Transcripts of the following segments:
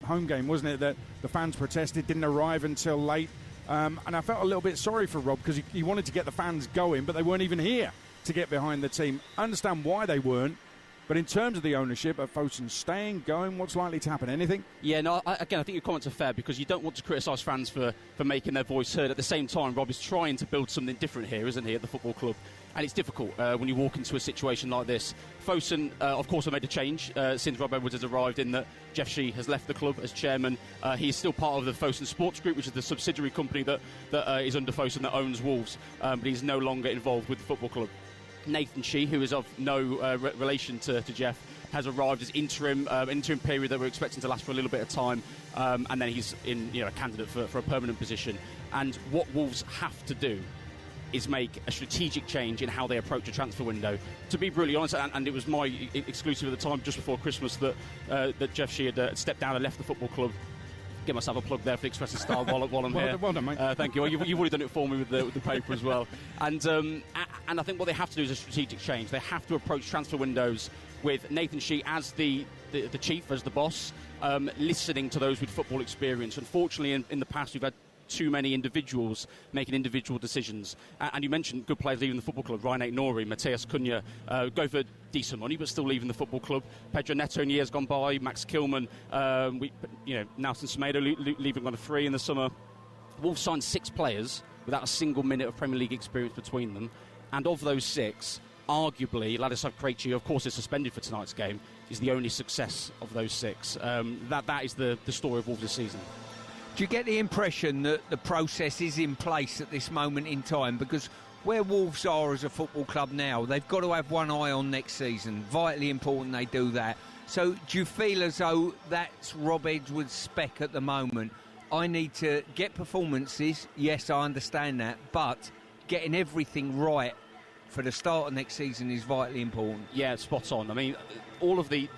home game, wasn't it, that the fans protested, didn't arrive until late. And I felt a little bit sorry for Rob because he wanted to get the fans going, but they weren't even here to get behind the team. I understand why they weren't, but in terms of the ownership of Fosun staying, going, what's likely to happen? Anything? Yeah, no, I think your comments are fair because you don't want to criticise fans for making their voice heard. At the same time, Rob is trying to build something different here, isn't he, at the football club? And it's difficult when you walk into a situation like this. Fosun, of course, have made a change since Rob Edwards has arrived, in that Jeff Shee has left the club as chairman. He is still part of the Fosun Sports Group, which is the subsidiary company that is under Fosun that owns Wolves, but he's no longer involved with the football club. Nathan Shee, who is of no relation to Jeff, has arrived as interim period that we're expecting to last for a little bit of time, and then he's a candidate for a permanent position. And what Wolves have to do is make a strategic change in how they approach a transfer window. To be brutally honest, and it was my exclusive at the time, just before Christmas, that Jeff Shee had stepped down and left the football club. Give myself a plug there for the Express and Star while I'm here. Well done, mate. Thank you. Well, you've already done it for me with the paper as well. And I think what they have to do is a strategic change. They have to approach transfer windows with Nathan Shee as the chief, as the boss, listening to those with football experience. Unfortunately, in the past, we've had too many individuals making individual decisions. And you mentioned good players leaving the football club. Ryan Aït-Nouri, Matthias Cunha, go for decent money but still leaving the football club. Pedro Neto in years gone by, Max Kilman, Nelson Semedo leaving on a free in the summer. Wolves signed 6 players without a single minute of Premier League experience between them, and of those 6, arguably Ladislav Krejci, of course is suspended for tonight's game, is the only success of those 6. That is the story of Wolves this season. Do you get the impression that the process is in place at this moment in time? Because where Wolves are as a football club now, they've got to have one eye on next season. Vitally important they do that. So do you feel as though that's Rob Edwards' spec at the moment? I need to get performances, yes, I understand that, but getting everything right for the start of next season is vitally important. Yeah, spot on. I mean, all of the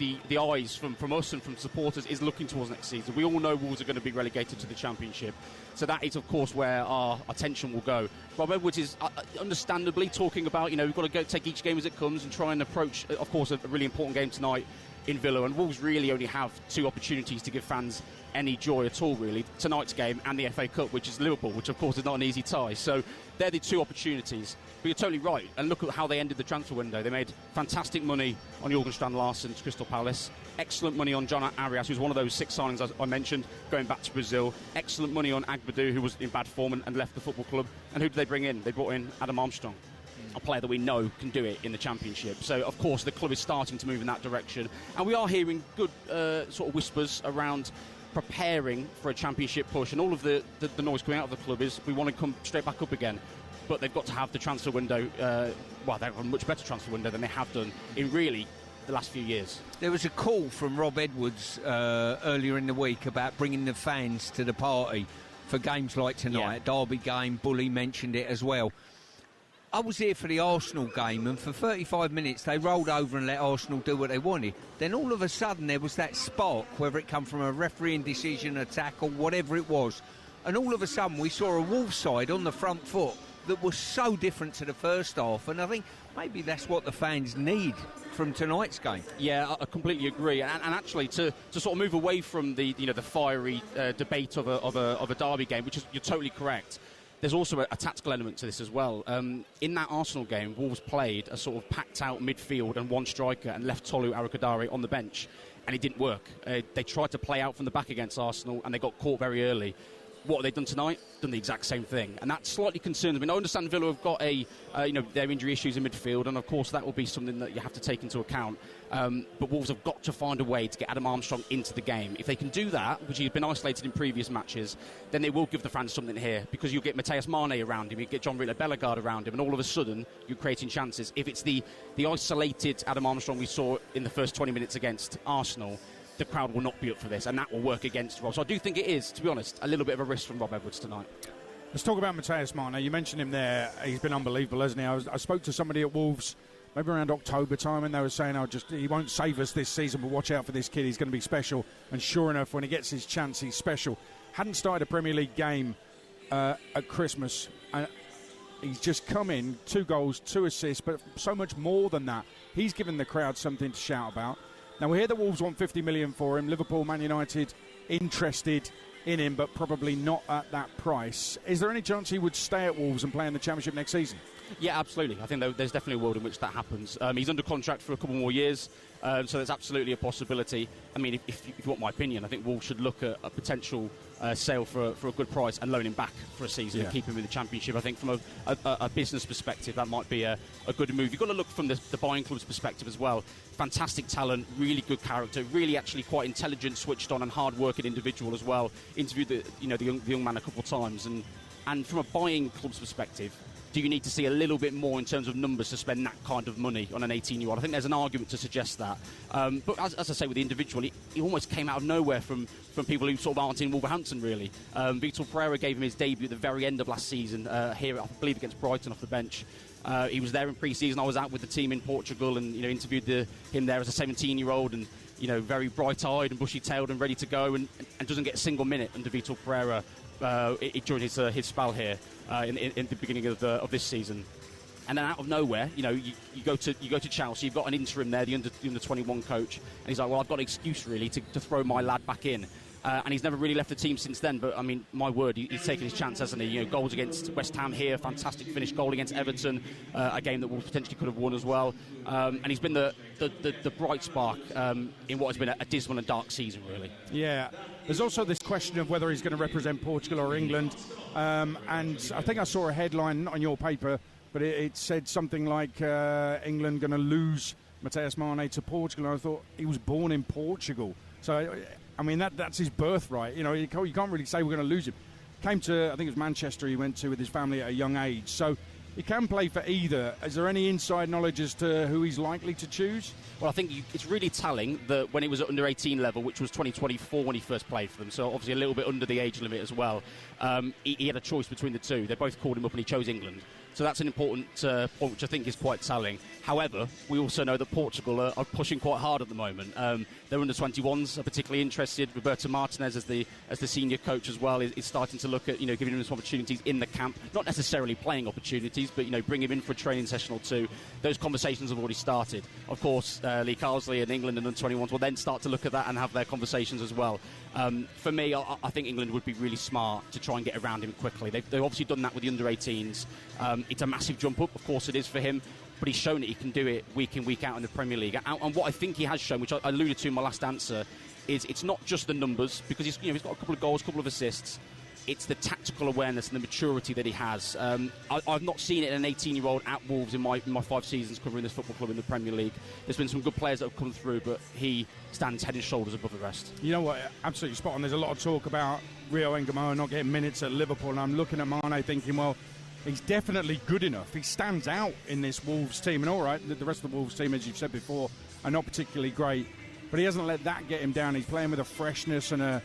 eyes from us and from supporters is looking towards next season. We all know Wolves are going to be relegated to the Championship, so that is, of course, where our attention will go. Rob Edwards is understandably talking about, we've got to go take each game as it comes and try and approach, of course, a really important game tonight in Villa, and Wolves really only have 2 opportunities to give fans any joy at all, really. Tonight's game and the FA Cup, which is Liverpool, which of course is not an easy tie. So they're the 2 opportunities. But you're totally right, and look at how they ended the transfer window. They made fantastic money on Jürgen Strand-Larsen to Crystal Palace, excellent money on John Arias, who's one of those 6 signings I mentioned, going back to Brazil, excellent money on Agbadou, who was in bad form and left the football club. And who did they bring in? They brought in Adam Armstrong, a player that we know can do it in the Championship. So of course the club is starting to move in that direction, and we are hearing good sort of whispers around preparing for a Championship push, and all of the noise coming out of the club is we want to come straight back up again, but they've got to have the transfer window they have a much better transfer window than they have done in really the last few years. There was a call from Rob Edwards earlier in the week about bringing the fans to the party for games like tonight. Derby game, Bully mentioned it as well. I was here for the Arsenal game, and for 35 minutes they rolled over and let Arsenal do what they wanted. Then all of a sudden there was that spark, whether it come from a refereeing decision, a tackle, whatever it was, and all of a sudden we saw a Wolves side on the front foot that was so different to the first half, and I think maybe that's what the fans need from tonight's game. Yeah, I completely agree, and actually to sort of move away from the fiery debate of a derby game, which is, you're totally correct. There's also a tactical element to this as well. In that Arsenal game, Wolves played a sort of packed-out midfield and 1 striker and left Tolu Arakadare on the bench, and it didn't work. They tried to play out from the back against Arsenal, and they got caught very early. What have they done tonight? Done the exact same thing, and that slightly concerns me. I understand Villa have got their injury issues in midfield, and of course that will be something that you have to take into account. But Wolves have got to find a way to get Adam Armstrong into the game. If they can do that, which he's been isolated in previous matches, then they will give the fans something here, because you'll get Matthias Mane around him, you get John Bellegarde around him, and all of a sudden you're creating chances. If it's the isolated Adam Armstrong we saw in the first 20 minutes against Arsenal, the crowd will not be up for this, and that will work against Rob. So I do think it is, to be honest, a little bit of a risk from Rob Edwards tonight. Let's talk about Matthias Mane. You mentioned him there. He's been unbelievable, hasn't he? I spoke to somebody at Wolves maybe around October time, and they were saying, he won't save us this season, but watch out for this kid, he's going to be special. And sure enough, when he gets his chance, he's special. Hadn't started a Premier League game at Christmas, and he's just come in, 2 goals, 2 assists, but so much more than that. He's given the crowd something to shout about. Now, we hear the Wolves want 50 million for him. Liverpool, Man United interested in him, but probably not at that price. Is there any chance he would stay at Wolves and play in the Championship next season? Yeah, absolutely. I think there's definitely a world in which that happens. He's under contract for a couple more years, so there's absolutely a possibility. I mean, if you want my opinion, I think Wolves should look at a potential sale for a good price and loan him back for a season and keep him in the Championship. I think from a business perspective, that might be a good move. You've got to look from the buying club's perspective as well. Fantastic talent, really good character, really actually quite intelligent, switched on and hard-working individual as well. Interviewed the young man a couple of times, and from a buying club's perspective, do you need to see a little bit more in terms of numbers to spend that kind of money on an 18-year-old? I think there's an argument to suggest that. But as I say, with the individual, he almost came out of nowhere from people who sort of aren't in Wolverhampton, really. Vitor Pereira gave him his debut at the very end of last season, here, I believe, against Brighton off the bench. He was there in pre-season. I was out with the team in Portugal and interviewed him there as a 17-year-old and very bright-eyed and bushy-tailed and ready to go and doesn't get a single minute under Vitor Pereira during his spell here in the beginning of this season. And then out of nowhere, you go to Chelsea. You've got an interim there, the under 21 coach, and he's like, well, I've got an excuse really to throw my lad back in. And he's never really left the team since then. But I mean, my word, he's taken his chance, hasn't he? Goals against West Ham here, fantastic finish. Goal against Everton, a game that Wolves potentially could have won as well. And he's been the bright spark in what has been a dismal and dark season, really. Yeah. There's also this question of whether he's going to represent Portugal or England. And I think I saw a headline, not on your paper, but it said something like England going to lose Mateus Mane to Portugal. And I thought he was born in Portugal. So, I mean, that's his birthright. You can't really say we're going to lose him. Came to, I think it was Manchester he went to with his family at a young age. So he can play for either. Is there any inside knowledge as to who he's likely to choose? Well, I think it's really telling that when he was at under-18 level, which was 2024 when he first played for them, so obviously a little bit under the age limit as well, he had a choice between the two. They both called him up and he chose England. So that's an important point, which I think is quite telling. However, we also know that Portugal are pushing quite hard at the moment. Their under-21s are particularly interested. Roberto Martinez, as the senior coach as well, is starting to look at giving him some opportunities in the camp. Not necessarily playing opportunities, but bring him in for a training session or two. Those conversations have already started. Of course, Lee Carsley and England and under-21s will then start to look at that and have their conversations as well. For me, I think England would be really smart to try and get around him quickly. They've obviously done that with the under-18s. It's a massive jump up, of course it is for him, but he's shown that he can do it week in, week out in the Premier League. And what I think he has shown, which I alluded to in my last answer, is it's not just the numbers, because he's got a couple of goals, a couple of assists. It's the tactical awareness and the maturity that he has. I've not seen it in an 18-year-old at Wolves in my 5 seasons covering this football club in the Premier League. There's been some good players that have come through, but he stands head and shoulders above the rest. You know what? Absolutely spot on. There's a lot of talk about Rio Engamoa not getting minutes at Liverpool, and I'm looking at Mane thinking, well, he's definitely good enough. He stands out in this Wolves team. And all right, the rest of the Wolves team, as you've said before, are not particularly great. But he hasn't let that get him down. He's playing with a freshness and an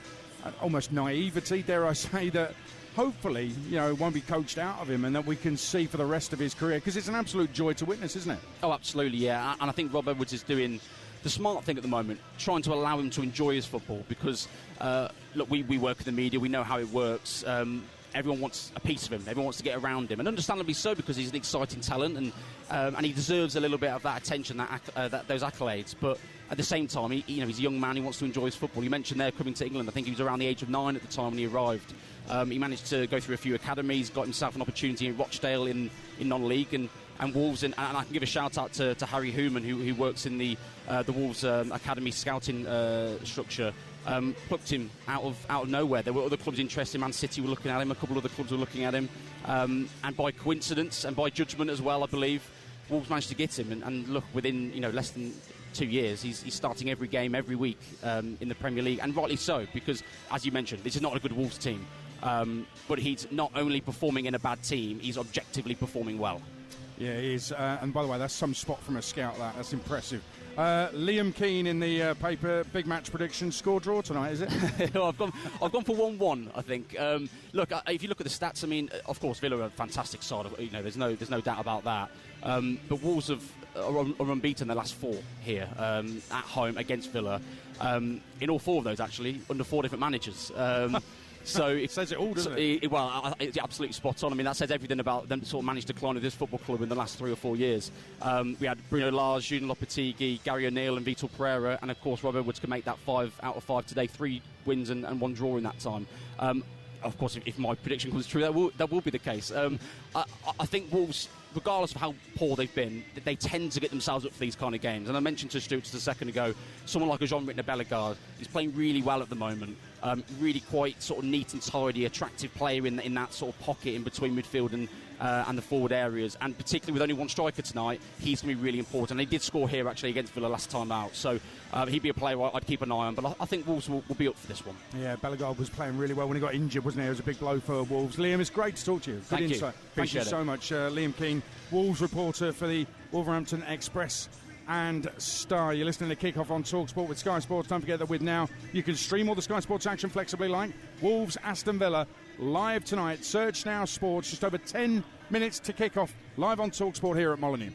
almost naivety, dare I say, that hopefully, won't be coached out of him and that we can see for the rest of his career. Because it's an absolute joy to witness, isn't it? Oh, absolutely, yeah. And I think Rob Edwards is doing the smart thing at the moment, trying to allow him to enjoy his football. Because, look, we work in the media. We know how it works. Everyone wants a piece of him. Everyone wants to get around him, and understandably so, because he's an exciting talent, and he deserves a little bit of that attention, those accolades. But at the same time, he's a young man. He wants to enjoy his football. You mentioned there coming to England. I think he was around the age of 9 at the time when he arrived. He managed to go through a few academies, got himself an opportunity in Rochdale in non-league, and Wolves. And I can give a shout out to Harry Hooman, who works in the Wolves academy scouting structure. Plucked him out of nowhere. There were other clubs interested. Man City were looking at him. A couple of other clubs were looking at him. And by coincidence and by judgment as well, I believe, Wolves managed to get him. And look, within less than 2 years, he's starting every game, every week in the Premier League. And rightly so, because, as you mentioned, this is not a good Wolves team. But he's not only performing in a bad team, he's objectively performing well. Yeah, he is. And by the way, that's some spot from a scout. That's impressive. Liam Keane in the paper, big match prediction, score draw tonight, is it? I've gone for 1-1, I think. Look, if you look at the stats, I mean, of course, Villa are a fantastic side. There's no doubt about that. But Wolves are unbeaten their last 4 here at home against Villa. In all 4 of those, actually, under 4 different managers. So it says it all, doesn't it? It's absolutely spot on. I mean, that says everything about them sort of managed decline of this football club in the last 3 or 4 years. We had Bruno Lage, Julien Lopetegui, Gary O'Neill and Vitor Pereira, and of course Rob Edwards can make that 5 out of 5 today, 3 wins and 1 draw in that time. Of course, if my prediction comes true, that will be the case. I think Wolves, regardless of how poor they've been, they tend to get themselves up for these kind of games. And I mentioned to Stuart just a second ago, someone like a Jean-Rittner Bellegarde, he's playing really well at the moment. Really quite sort of neat and tidy, attractive player in that sort of pocket in between midfield and the forward areas. And particularly with only one striker tonight, he's going to be really important. They did score here actually against Villa last time out, so he'd be a player I'd keep an eye on. But I think Wolves will be up for this one. Yeah, Bellegarde was playing really well when he got injured, wasn't he? It was a big blow for Wolves. Liam, it's great to talk to you. Good Thank insight. you. Thank you so much. Liam Keane, Wolves reporter for the Wolverhampton Express and Star. You're listening to Kick-Off on TalkSport with Sky Sports. Don't forget that with now you can stream all the Sky Sports action flexibly, like Wolves, Aston Villa, live tonight. Search Now Sports, just over 10 minutes to kick off, live on TalkSport here at Molineux.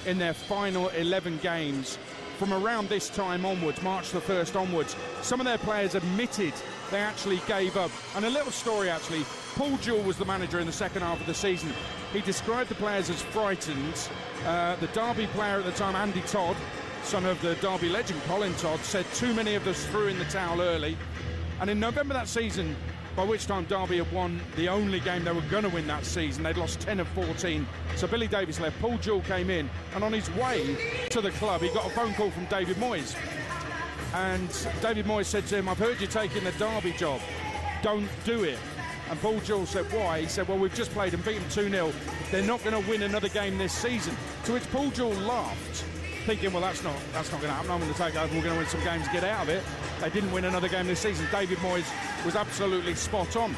in their final 11 games from around this time onwards, March the 1st onwards. Some of their players admitted they actually gave up. And a little story, actually. Paul Jewell was the manager in the second half of the season. He described the players as frightened. The Derby player at the time, Andy Todd, son of the Derby legend Colin Todd, said too many of us threw in the towel early. And in November that season, by which time Derby had won the only game they were going to win that season, they'd lost 10 of 14. So Billy Davies left, Paul Jewell came in, and on his way to the club, he got a phone call from David Moyes. And David Moyes said to him, "I've heard you're taking the Derby job. Don't do it." And Paul Jewell said, "Why?" He said, "Well, we've just played and beat them 2-0. They're not going to win another game this season." To which Paul Jewell laughed, thinking, well, that's not going to happen. I'm going to take over. We're going to win some games and get out of it. They didn't win another game this season. David Moyes was absolutely spot on.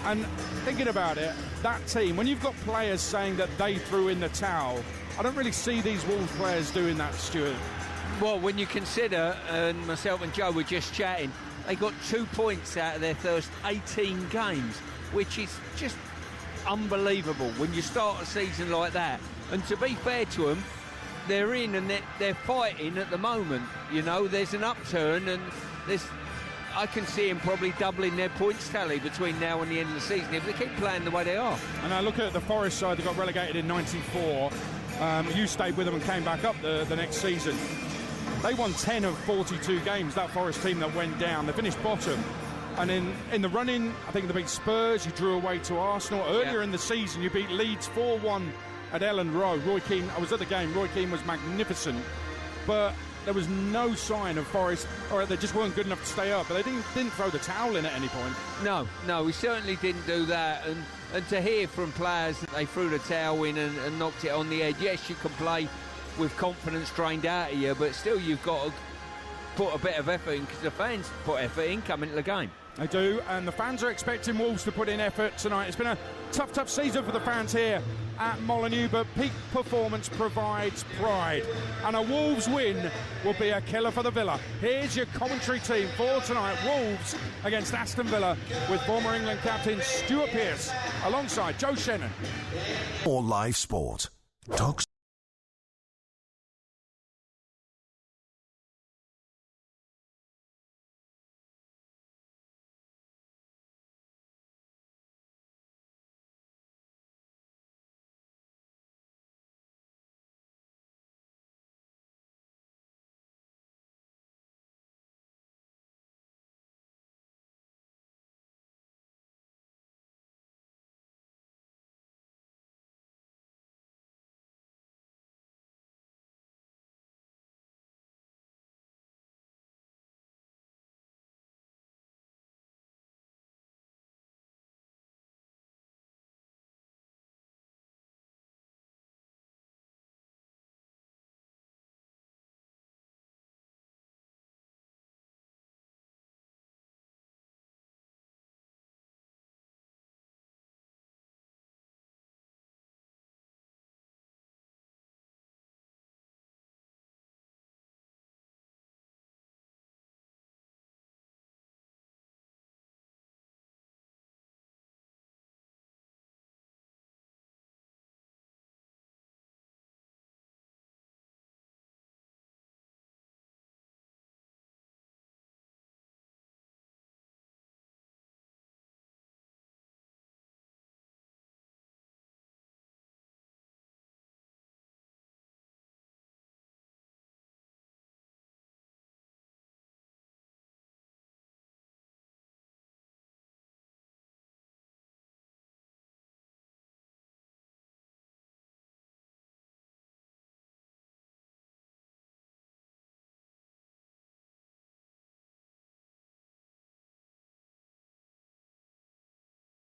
And thinking about it, that team, when you've got players saying that they threw in the towel, I don't really see these Wolves players doing that, Stuart. Well, when you consider, and myself and Joe were just chatting, they got 2 points out of their first 18 games, which is just unbelievable when you start a season like that. And to be fair to them, they're in and they're fighting at the moment. You know, there's an upturn, and I can see them probably doubling their points tally between now and the end of the season if they keep playing the way they are. And I look at the Forest side, they got relegated in '94. You stayed with them and came back up the next season. They won 10 of 42 games, that Forest team that went down. They finished bottom. And in the run-in, I think they beat Spurs, you drew away to Arsenal. Earlier in the season, you beat Leeds 4-1 at Elland Road. Roy Keane, I was at the game, Roy Keane was magnificent. But there was no sign of Forest, or they just weren't good enough to stay up. But they didn't throw the towel in at any point. No, we certainly didn't do that. And to hear from players that they threw the towel in and knocked it on the edge, yes, you can play with confidence drained out of you, but still you've got to put a bit of effort in, because the fans put effort in coming to the game. They do, and the fans are expecting Wolves to put in effort tonight. It's been a tough season for the fans here at Molineux, but peak performance provides pride, and a Wolves win will be a killer for the Villa. Here's your commentary team for tonight. Wolves against Aston Villa, with former England captain Stuart Pearce alongside Joe Shannon. Or live sport. Talk.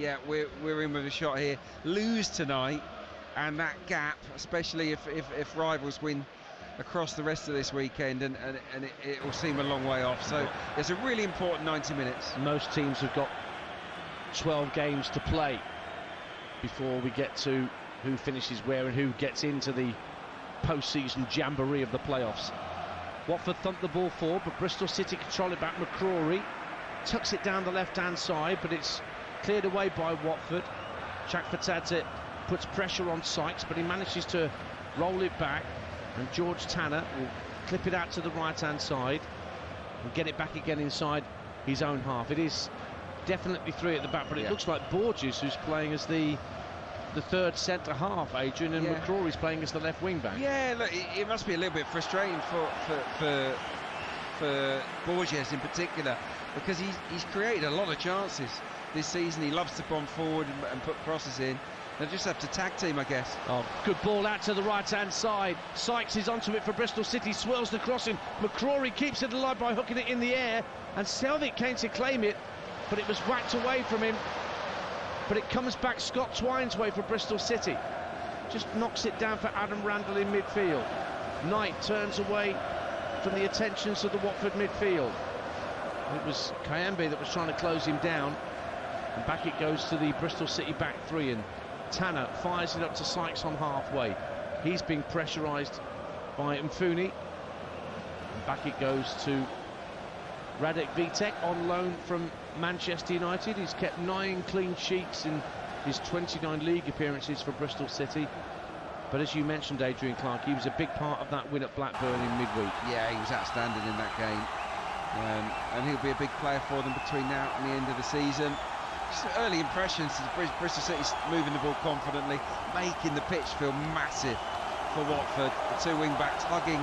Yeah, we're in with a shot here. Lose tonight, and that gap, especially if rivals win across the rest of this weekend, and it will seem a long way off. So it's a really important 90 minutes. Most teams have got 12 games to play before we get to who finishes where and who gets into the post-season jamboree of the playoffs. Watford thumped the ball forward, but Bristol City control it back. McCrory tucks it down the left-hand side, but it's cleared away by Watford. Chak Fatadze puts pressure on Sykes, but he manages to roll it back. And George Tanner will clip it out to the right-hand side and get it back again inside his own half. It is definitely 3 at the back, but it looks like Borges, who's playing as the third centre half, Adrian, and McCrory's playing as the left wing back. Yeah, look, it must be a little bit frustrating for Borges in particular, because he's created a lot of chances this season. He loves to bomb forward and put crosses in. They'll just have to tag team, I guess. Oh, good ball out to the right-hand side. Sykes is onto it for Bristol City, swirls the crossing. McCrory keeps it alive by hooking it in the air, and Selvig came to claim it, but it was whacked away from him. But it comes back Scott Twine's way for Bristol City. Just knocks it down for Adam Randall in midfield. Knight turns away from the attentions of the Watford midfield. It was Kayembe that was trying to close him down. And back it goes to the Bristol City back 3, and Tanner fires it up to Sykes on halfway. He's being pressurised by Mfuni. And back it goes to Radek Vitek on loan from Manchester United. He's kept 9 clean sheets in his 29 league appearances for Bristol City. But as you mentioned, Adrian Clarke, he was a big part of that win at Blackburn in midweek. Yeah, he was outstanding in that game. And he'll be a big player for them between now and the end of the season. Just early impressions, Bristol City's moving the ball confidently, making the pitch feel massive for Watford. The 2 wing-backs hugging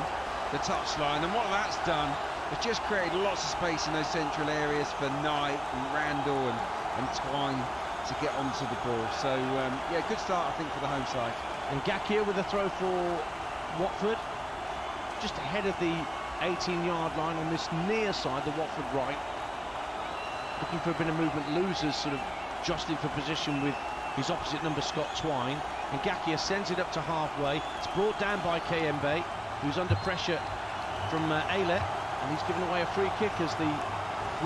the touchline, and what that's done has just created lots of space in those central areas for Knight and Randall and Twine to get onto the ball. So, yeah, good start, I think, for the home side. And Gakia with a throw for Watford, just ahead of the 18-yard line on this near side, the Watford right. Looking for a bit of movement. Losers sort of jostling for position with his opposite number, Scott Twine. And Gakia sends it up to halfway. It's brought down by Kayembe, who's under pressure from Ailett. And he's given away a free kick as the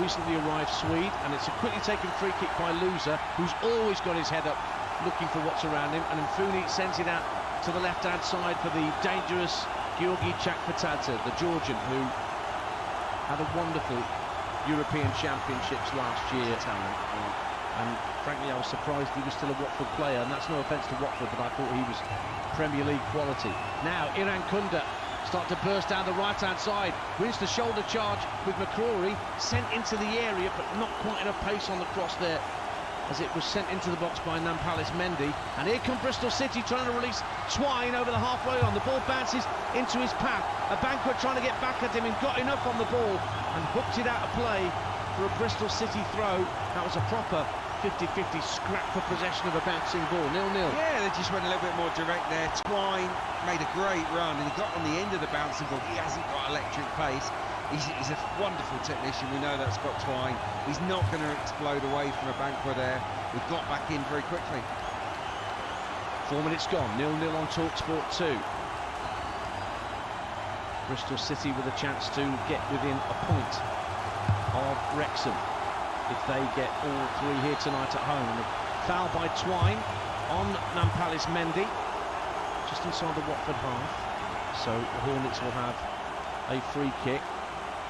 recently arrived Swede. And it's a quickly taken free kick by Loser, who's always got his head up looking for what's around him. And Mfuni sends it out to the left-hand side for the dangerous Georgi Chakpatadze, the Georgian, who had a wonderful European Championships last year. And frankly, I was surprised he was still a Watford player, and that's no offence to Watford, but I thought he was Premier League quality. Now Iran Kunda start to burst down the right-hand side, wins the shoulder charge with McCrory, sent into the area, but not quite enough pace on the cross there, as it was sent into the box by Nampalys Mendy. And here come Bristol City trying to release Twine over the halfway line. The ball bounces into his path. A Banquet trying to get back at him and got enough on the ball and hooked it out of play for a Bristol City throw. That was a proper 50-50 scrap for possession of a bouncing ball. 0-0. Yeah, they just went a little bit more direct there. Twine made a great run and he got on the end of the bouncing ball. He hasn't got electric pace. He's a wonderful technician. We know that's Scott Twine. He's not going to explode away from a Banquet there. We got back in very quickly. 4 minutes gone. 0-0 on TalkSport 2. Bristol City with a chance to get within a point of Wrexham if they get all 3 here tonight at home. And a foul by Twine on Nampalys Mendy, just inside the Watford half. So the Hornets will have a free kick.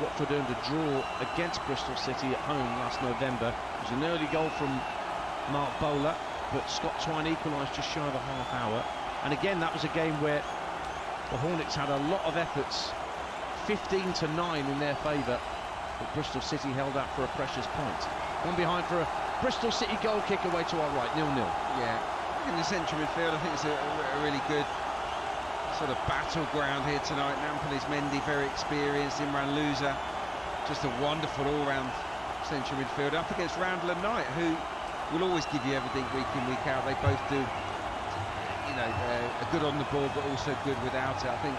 Watford earned a draw against Bristol City at home last November. It was an early goal from Mark Bowler, but Scott Twine equalised just shy of a half hour. And again, that was a game where the Hornets had a lot of efforts, 15-9 in their favour, but Bristol City held out for a precious point. One behind for a Bristol City goal kick away to our right, 0-0. Yeah, in the central midfield, I think it's a really good sort of battleground here tonight. Nampalys Mendy, very experienced. Imran Loser, just a wonderful all-round central midfielder up against Randall and Knight, who will always give you everything week in, week out. They both do, you know, a good on the ball, but also good without it. I think,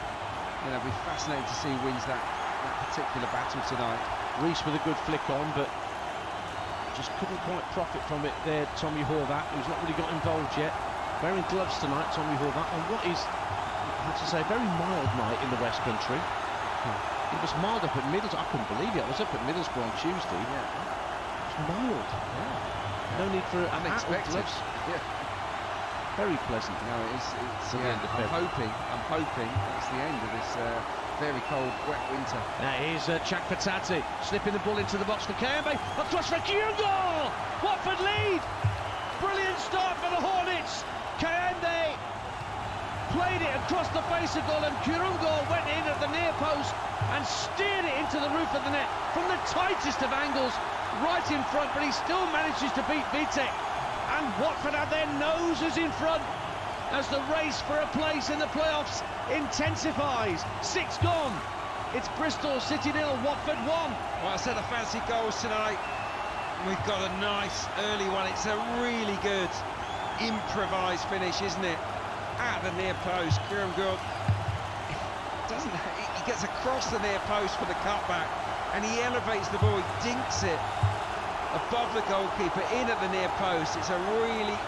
you know, it'll be fascinating to see who wins that particular battle tonight. Reece with a good flick on, but just couldn't quite profit from it there. Tommy Horvath, who's not really got involved yet, wearing gloves tonight. Tommy Horvath on what is, I have to say, a very mild night in the West Country. It was mild up at Middlesbrough. I couldn't believe it. I was up at Middlesbrough on Tuesday. Yeah. It was mild. Yeah. No need for unexpected. Yeah. Very pleasant. No, it's I'm hoping that's the end of this very cold, wet winter. Now here's Chakpatadze slipping the ball into the box for Kayembe. Across for Kyogo. Watford lead. Brilliant start for the Hornets. Kayembe played it across the face of goal, and Kurungo went in at the near post and steered it into the roof of the net from the tightest of angles, right in front, but he still manages to beat Vitek. And Watford have their noses in front as the race for a place in the playoffs intensifies. 6 gone. It's Bristol City 0, Watford 1. Well, I said I fancy goals tonight. We've got a nice early one. It's a really good improvised finish, isn't it? At the near post, Kieran Gould he gets across the near post for the cutback, and he elevates the ball, he dinks it above the goalkeeper, in at the near post. It's a really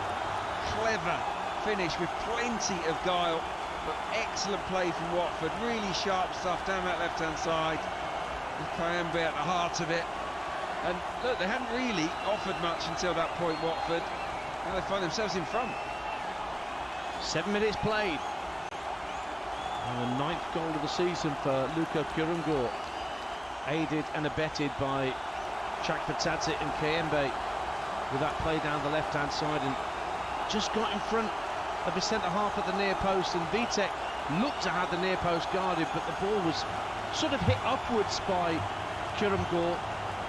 clever finish with plenty of guile, but excellent play from Watford. Really sharp stuff down that left-hand side, with Kayembe at the heart of it. And look, they hadn't really offered much until that point, Watford. Now they find themselves in front. 7 minutes played. And the 9th goal of the season for Luka Kurungo, aided and abetted by Chakvetadze and Kayembe with that play down the left-hand side, and just got in front of his centre-half at the near post, and Vitek looked to have the near post guarded, but the ball was sort of hit upwards by Kurungo,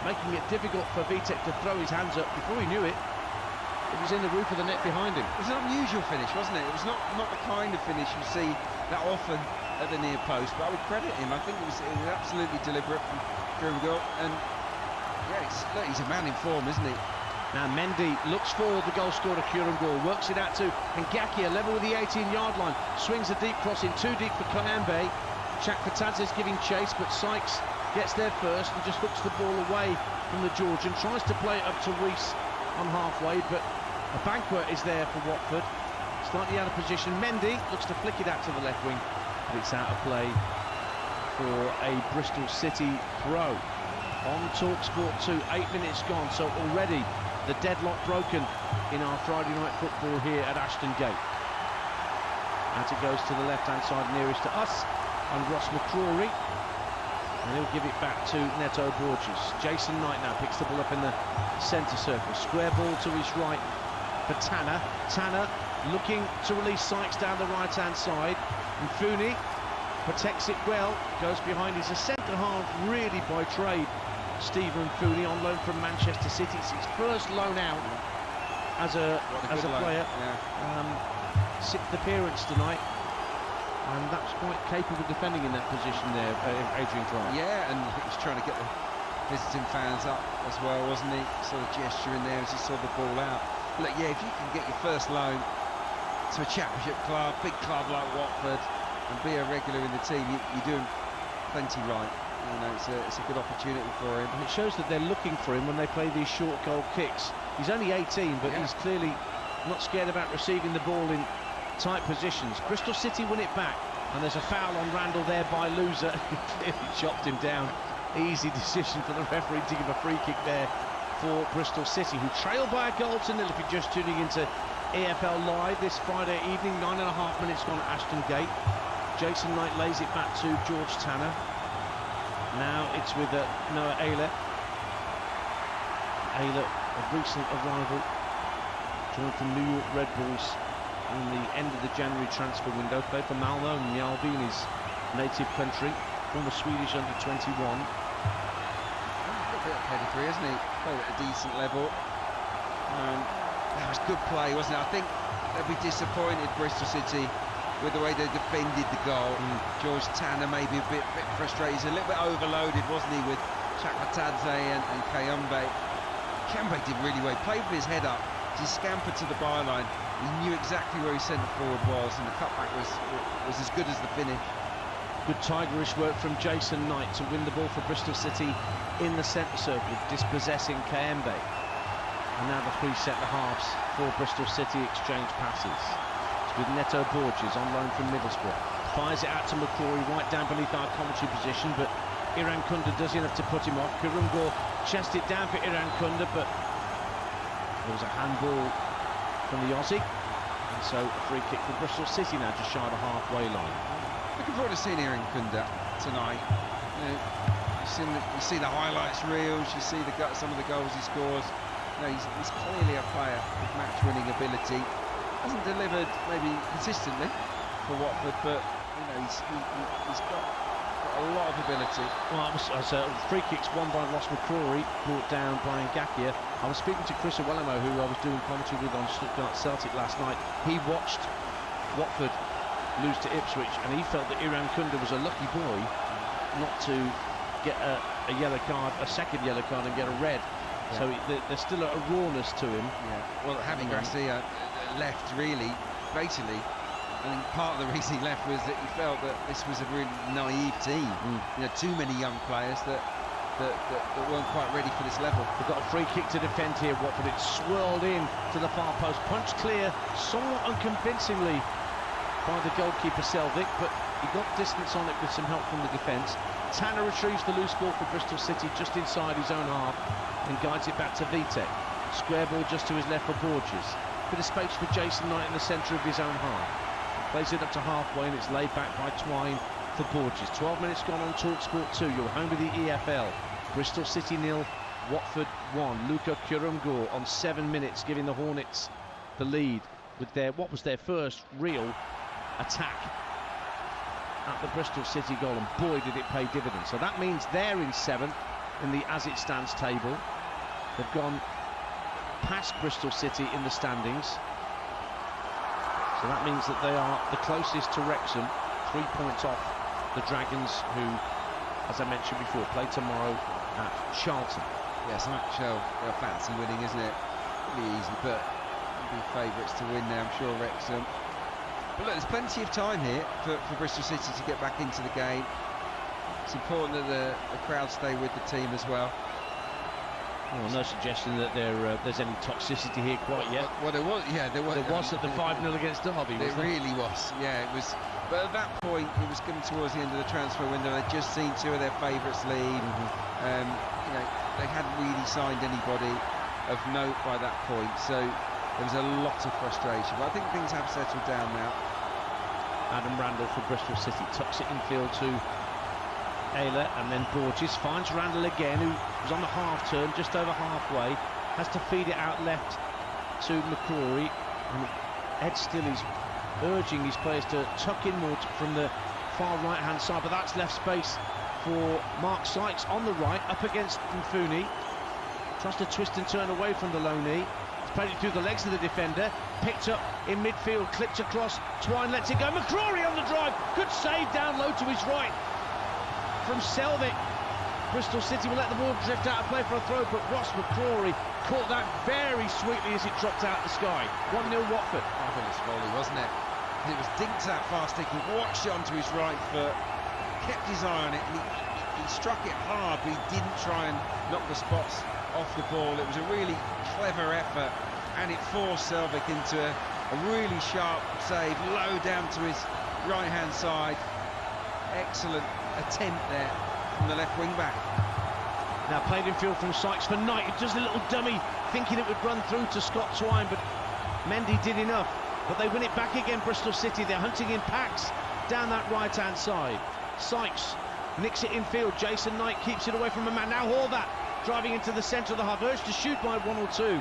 making it difficult for Vitek to throw his hands up. Before he knew it, it was in the roof of the net behind him. It was an unusual finish, wasn't it? It was not the kind of finish you see that often at the near post, but I would credit him. I think it was absolutely deliberate from Kurungo, and yeah, look, he's a man in form, isn't he? Now Mendy looks for the goal scorer Kurungo, works it out to Ngakia, level with the 18-yard line, swings a deep cross in, too deep for Kayembe. Chakvetadze is giving chase, but Sykes gets there first and just hooks the ball away from the Georgian, tries to play it up to Rees on halfway, but a banquet is there for Watford, slightly out of position. Mendy looks to flick it out to the left wing, but it's out of play for a Bristol City throw. On TalkSport 2, 8 minutes gone, so already the deadlock broken in our Friday night football here at Aston Gate. Out it goes to the left-hand side nearest to us, and Ross McCrory, and he'll give it back to Neto Borges. Jason Knight now picks the ball up in the centre circle. Square ball to his right for Tanner. Tanner looking to release Sykes down the right-hand side, and Fooney protects it well, goes behind. He's a centre-half really by trade, Stephen Fooney, on loan from Manchester City. It's his first loan out as a player. Yeah. 6th appearance tonight, and that's quite capable defending in that position there, Adrian Clark. Yeah, and I think he's trying to get the visiting fans up as well, wasn't he? Sort of gesture in there as he saw the ball out. Look, yeah, if you can get your first loan to a championship club, big club like Watford, and be a regular in the team, you're doing plenty right. You know, it's a good opportunity for him. And it shows that they're looking for him when they play these short goal kicks. He's only 18, but he's clearly not scared about receiving the ball in tight positions. Bristol City win it back, and there's a foul on Randall there by Loser. He clearly chopped him down. Easy decision for the referee to give a free kick there for Bristol City, who trail by a goal to nil. If you're just tuning into EFL Live this Friday evening, 9.5 minutes gone at Aston Gate. Jason Knight lays it back to George Tanner. Now it's with Noah Ayler. Ayler, a recent arrival, joined from New York Red Bulls in the end of the January transfer window. Played for Malmo and Mjällby in his native country. Former Swedish under-21. A bit of pedigree, hasn't he? Played at a decent level. That was good play, wasn't it? I think they'll be disappointed, Bristol City, with the way they defended the goal. George Tanner maybe a bit frustrated. He's a little bit overloaded, wasn't he, with Chakvetadze and Kayembe. Kayembe did really well. He played with his head up. He scampered to the byline. He knew exactly where his centre forward was, and the cutback was as good as the finish. Good tigerish work from Jason Knight to win the ball for Bristol City in the centre circle, dispossessing Kayembe. And now the 3 centre-halves for Bristol City exchange passes. It's with Neto Borges on loan from Middlesbrough. Fires it out to McCrory, right down beneath our commentary position, but Iran Kunda does enough to put him off. Kurungo chest it down for Iran Kunda, but there was a handball from the Aussie. And so a free kick for Bristol City now, just shy of the halfway line. Looking forward to seeing Iran Kunda tonight. You see the highlights reels, you see some of the goals he scores. He's clearly a player with match-winning ability. Hasn't delivered maybe consistently for Watford, but you know he's got a lot of ability. Well, free kicks won by Ross McCrory, brought down by Ngakia. I was speaking to Chris Owellamo, who I was doing commentary with on Stuttgart Celtic last night. He watched Watford lose to Ipswich, and he felt that Iran Kunda was a lucky boy not to get a yellow card, a second yellow card, and get a red. Yeah. So there's still a rawness to him. Yeah. Well, Javi Gracia left really, basically. I think part of the reason he left was that he felt that this was a really naive team. You know, too many young players that weren't quite ready for this level. They've got a free kick to defend here, Watford. It's swirled in to the far post, punched clear, somewhat unconvincingly by the goalkeeper Selvik, but he got distance on it with some help from the defence. Tanner retrieves the loose ball for Bristol City just inside his own half and guides it back to Vitek. Square ball just to his left for Borges. Bit of space for Jason Knight in the centre of his own half. Plays it up to halfway and it's laid back by Twine for Borges. 12 minutes gone on TalkSport 2. You're home with the EFL. Bristol City 0, Watford 1. Luka Kurumgor on 7 minutes, giving the Hornets the lead with what was their first real attack at the Bristol City goal, and boy did it pay dividends. So that means they're in 7th in the as it stands table. They've gone past Bristol City in the standings, so that means that they are the closest to Wrexham, 3 points off the Dragons, who, as I mentioned before, play tomorrow at Charlton. Yes, they'll fancy winning, isn't it? It'll be easy, but they'll be favourites to win now, I'm sure, Wrexham. But look, there's plenty of time here for Bristol City to get back into the game. It's important that the crowd stay with the team as well. Well, no suggestion that there's any toxicity here quite yet. Well, there was, yeah, there was. There was at the 5-0 against Derby. There really was, yeah, it was. But at that point, it was coming towards the end of the transfer window. They'd just seen 2 of their favourites leave. You know, they hadn't really signed anybody of note by that point, so there was a lot of frustration. But I think things have settled down now. Adam Randall for Bristol City tucks it infield to Ayler, and then Borges finds Randall again, who was on the half turn, just over halfway, has to feed it out left to McCrory, and Ed Still is urging his players to tuck in more from the far right hand side, but that's left space for Mark Sykes on the right, up against Mfuni. Tries to twist and turn away from the low knee. He's played it through the legs of the defender, picked up in midfield, clipped across, Twine lets it go, McCrory on the drive, good save down low to his right from Selvik. Bristol City will let the ball drift out of play for a throw, but Ross McCrory caught that very sweetly as it dropped out the sky. 1-0 Watford. Marvellous volley, wasn't it? It was dinked to that far stick, he watched it onto his right foot, kept his eye on it, and he struck it hard, but he didn't try and knock the spots off the ball. It was a really clever effort, and it forced Selvik into a really sharp save, low down to his right-hand side. Excellent attempt there from the left wing-back. Now played in field from Sykes for Knight, who does a little dummy, thinking it would run through to Scott Twine, but Mendy did enough. But they win it back again, Bristol City. They're hunting in packs down that right-hand side. Sykes nicks it in field. Jason Knight keeps it away from a man. Now Horvath driving into the centre of the half, urged to shoot by 1 or 2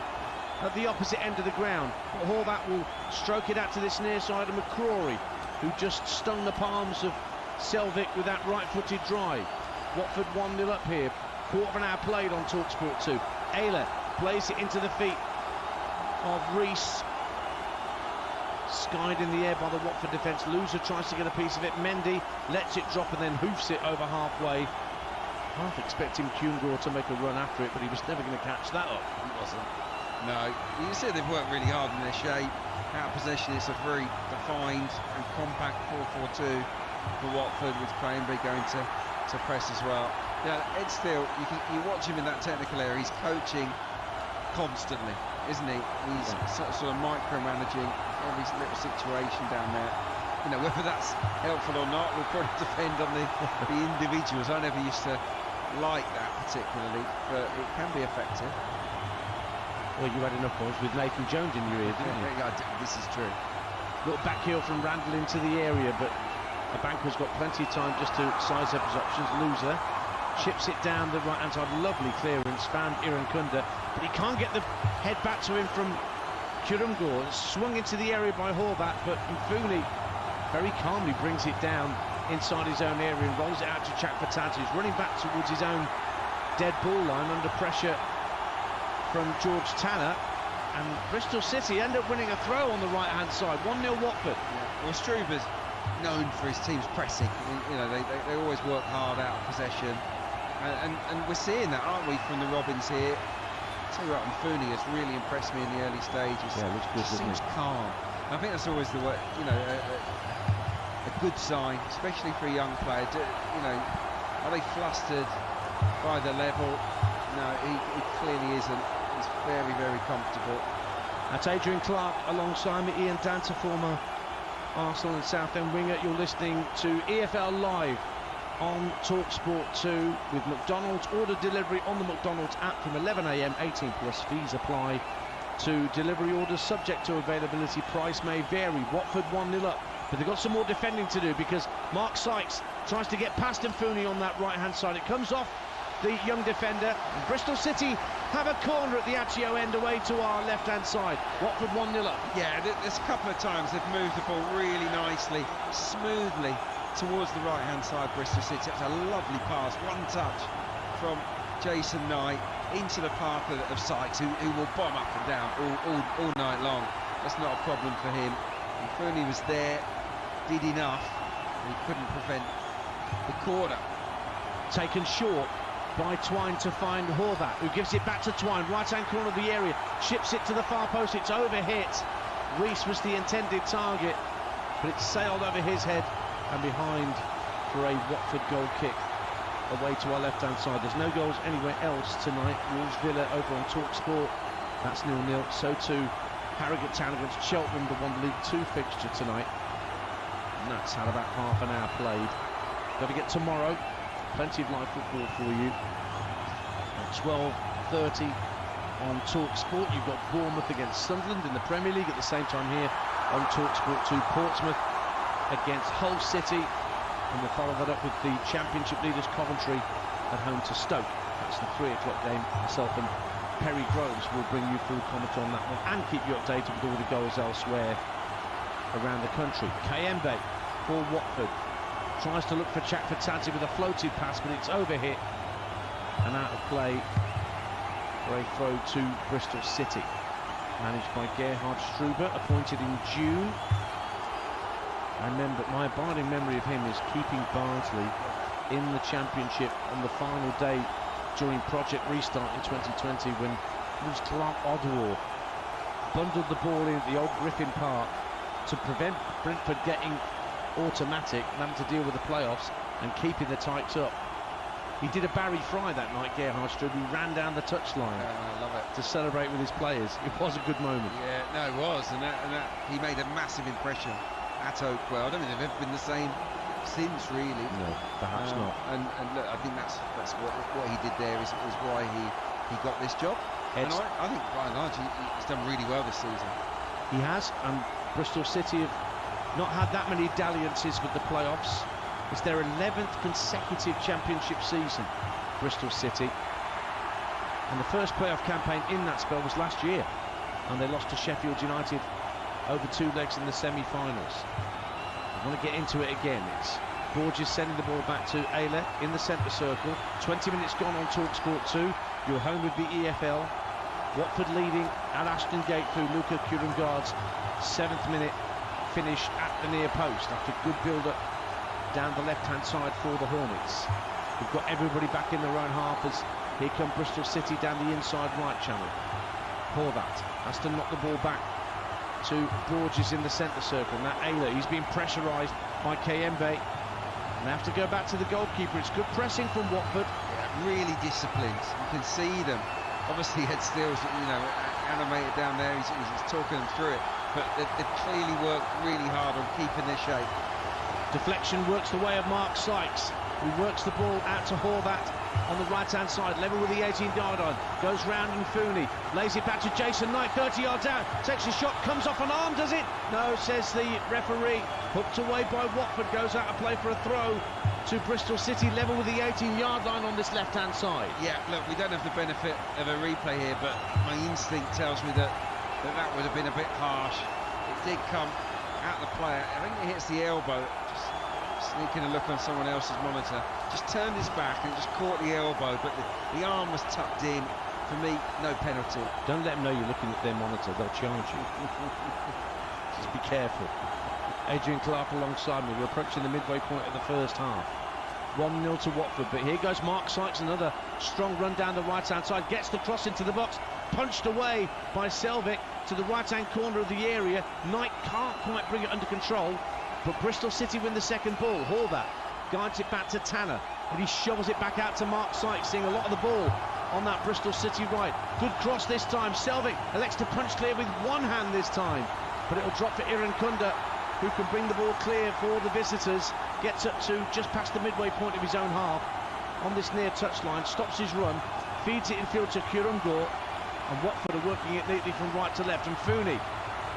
at the opposite end of the ground. But Horvath will stroke it out to this near side of McCrory, who just stung the palms of Selvik with that right-footed drive. Watford 1-0 up here. Quarter of an hour played on TalkSport 2. Ayler plays it into the feet of Rees. Skied in the air by the Watford defence. Loser tries to get a piece of it. Mendy lets it drop and then hoofs it over halfway. Half expecting Kurumgor to make a run after it, but he was never going to catch that up. He wasn't. No. You see they've worked really hard in their shape. Out of possession, it's a very defined and compact 4-4-2 for Watford, with Cranberry going to press as well. Now, Ed Steele, you watch him in that technical area, he's coaching constantly, isn't he? He's sort of micromanaging every little situation down there. You know, whether that's helpful or not, we'll probably depend on the individuals. I never used to like that particularly, but it can be effective. Well, you had enough points with Nathan Jones in your ear, didn't you? This is true. Little back heel from Randall into the area, but Abanka's got plenty of time just to size up his options. Loser chips it down the right-hand side. Lovely clearance, found Iran Kunda, but he can't get the head back to him from Kurumgor. Swung into the area by Horvath, but Mfuni very calmly brings it down inside his own area and rolls it out to Chakvetadze. He's running back towards his own dead ball line under pressure from George Tanner, and Bristol City end up winning a throw on the right-hand side. 1-0 Watford. Yeah. Well, Struber's known for his team's pressing. You know, they always work hard out of possession, and we're seeing that, aren't we, from the Robins here. Tell you what, Mfuni has really impressed me in the early stages. Yeah, looks good, doesn't seems calm. I think that's always the way, you know, a good sign, especially for a young player. You know, are they flustered by the level? No, he clearly isn't. He's very, very comfortable. That's Adrian Clark alongside me, Ian Danter, former Arsenal and Southend winger. You're listening to EFL Live on TalkSport 2 with McDonald's. Order delivery on the McDonald's app from 11 a.m. 18 plus fees apply to delivery orders subject to availability. Price may vary. Watford 1-0 up, but they've got some more defending to do because Mark Sykes tries to get past Mfuni on that right hand side. It comes off the young defender, and Bristol City have a corner at the Accio end away to our left hand side. Watford 1-0 up. Yeah, there's a couple of times they've moved the ball really nicely, smoothly towards the right hand side. Bristol City, that's a lovely pass, one touch from Jason Knight into the path of Sykes, who will bomb up and down all night long. That's not a problem for him. Mfuni was there, did enough, and he couldn't prevent the corner. Taken short by Twine to find Horvath, who gives it back to Twine, right-hand corner of the area, chips it to the far post, it's overhit. Rees was the intended target, but it sailed over his head and behind for a Watford goal kick away to our left-hand side. There's no goals anywhere else tonight. Wolves Villa over on TalkSport, that's 0-0. So too Harrogate Town against Cheltenham, the one League 2 fixture tonight. And that's had about half an hour played. Got to get tomorrow. Plenty of live football for you at 12:30 on TalkSport. You've got Bournemouth against Sunderland in the Premier League at the same time here on TalkSport 2. Portsmouth against Hull City, and we'll follow that up with the Championship leaders Coventry at home to Stoke. That's the 3 o'clock game. Myself and Perry Groves will bring you full comment on that one and keep you updated with all the goals elsewhere around the country. Kayembe for Watford tries to look for Chakvetadze with a floated pass, but it's overhit and out of play for a throw to Bristol City. Managed by Gerhard Struber, appointed in June. My abiding memory of him is keeping Barnsley in the Championship on the final day during Project Restart in 2020 when it was Clark Odwar bundled the ball in at the old Griffin Park to prevent Brentford getting automatic and having to deal with the playoffs and keeping the tights up. He did a Barry Fry that night, Gerhard Struber. He ran down the touchline I love it. to celebrate with his players. It was a good moment. Yeah, no, it was, and that he made a massive impression at Oakwell. I don't think they've ever been the same since, really. No, perhaps not. And look, I think that's what he did there is why he got this job. And I think by and large he's done really well this season. He has, and Bristol City have not had that many dalliances with the playoffs. It's their 11th consecutive Championship season, Bristol City. And the first playoff campaign in that spell was last year, and they lost to Sheffield United over 2 legs in the semi-finals. I want to get into it again. It's Borges sending the ball back to Ayler in the centre circle. 20 minutes gone on TalkSport 2. You're home with the EFL. Watford leading at Aston Gate through Luca Kurungard's 7th minute finish at the near post after good build-up down the left-hand side for the Hornets. We've got everybody back in their own half as here come Bristol City down the inside right channel. Horvath has to knock the ball back to Borges in the centre circle. Now Ayler, he's been pressurised by Kayembe. And they have to go back to the goalkeeper. It's good pressing from Watford. Yeah, really disciplined. You can see them. Obviously, Ed Steele's, animated down there. He's talking them through it. But they've clearly worked really hard on keeping their shape. Deflection works the way of Mark Sykes, who works the ball out to Horvath on the right-hand side, level with the 18-yard line, goes round Mfuni, lays it back to Jason Knight, 30 yards out, takes a shot, comes off an arm, does it? No, says the referee. Hooked away by Watford, goes out of play for a throw to Bristol City, level with the 18-yard line on this left-hand side. Yeah, look, we don't have the benefit of a replay here, but my instinct tells me that would have been a bit harsh. It did come at the player. I think it hits the elbow. Just sneaking a look on someone else's monitor. Just turned his back and just caught the elbow, but the arm was tucked in. For me, no penalty. Don't let them know you're looking at their monitor, they'll charge you. Just be careful. Adrian Clark alongside me. We're approaching the midway point of the first half. 1-0 to Watford, but here goes Mark Sykes, another strong run down the right-hand side, gets the cross into the box, punched away by Selvik to the right-hand corner of the area. Knight can't quite bring it under control, but Bristol City win the second ball. Horvath guides it back to Tanner, and he shovels it back out to Mark Sykes, seeing a lot of the ball on that Bristol City right. Good cross this time. Selvik elects to punch clear with one hand this time, but it'll drop for Iran Kunda, who can bring the ball clear for the visitors. Gets up to just past the midway point of his own half on this near touchline, stops his run, feeds it infield to Kurungor, and Watford are working it neatly from right to left. And Fooney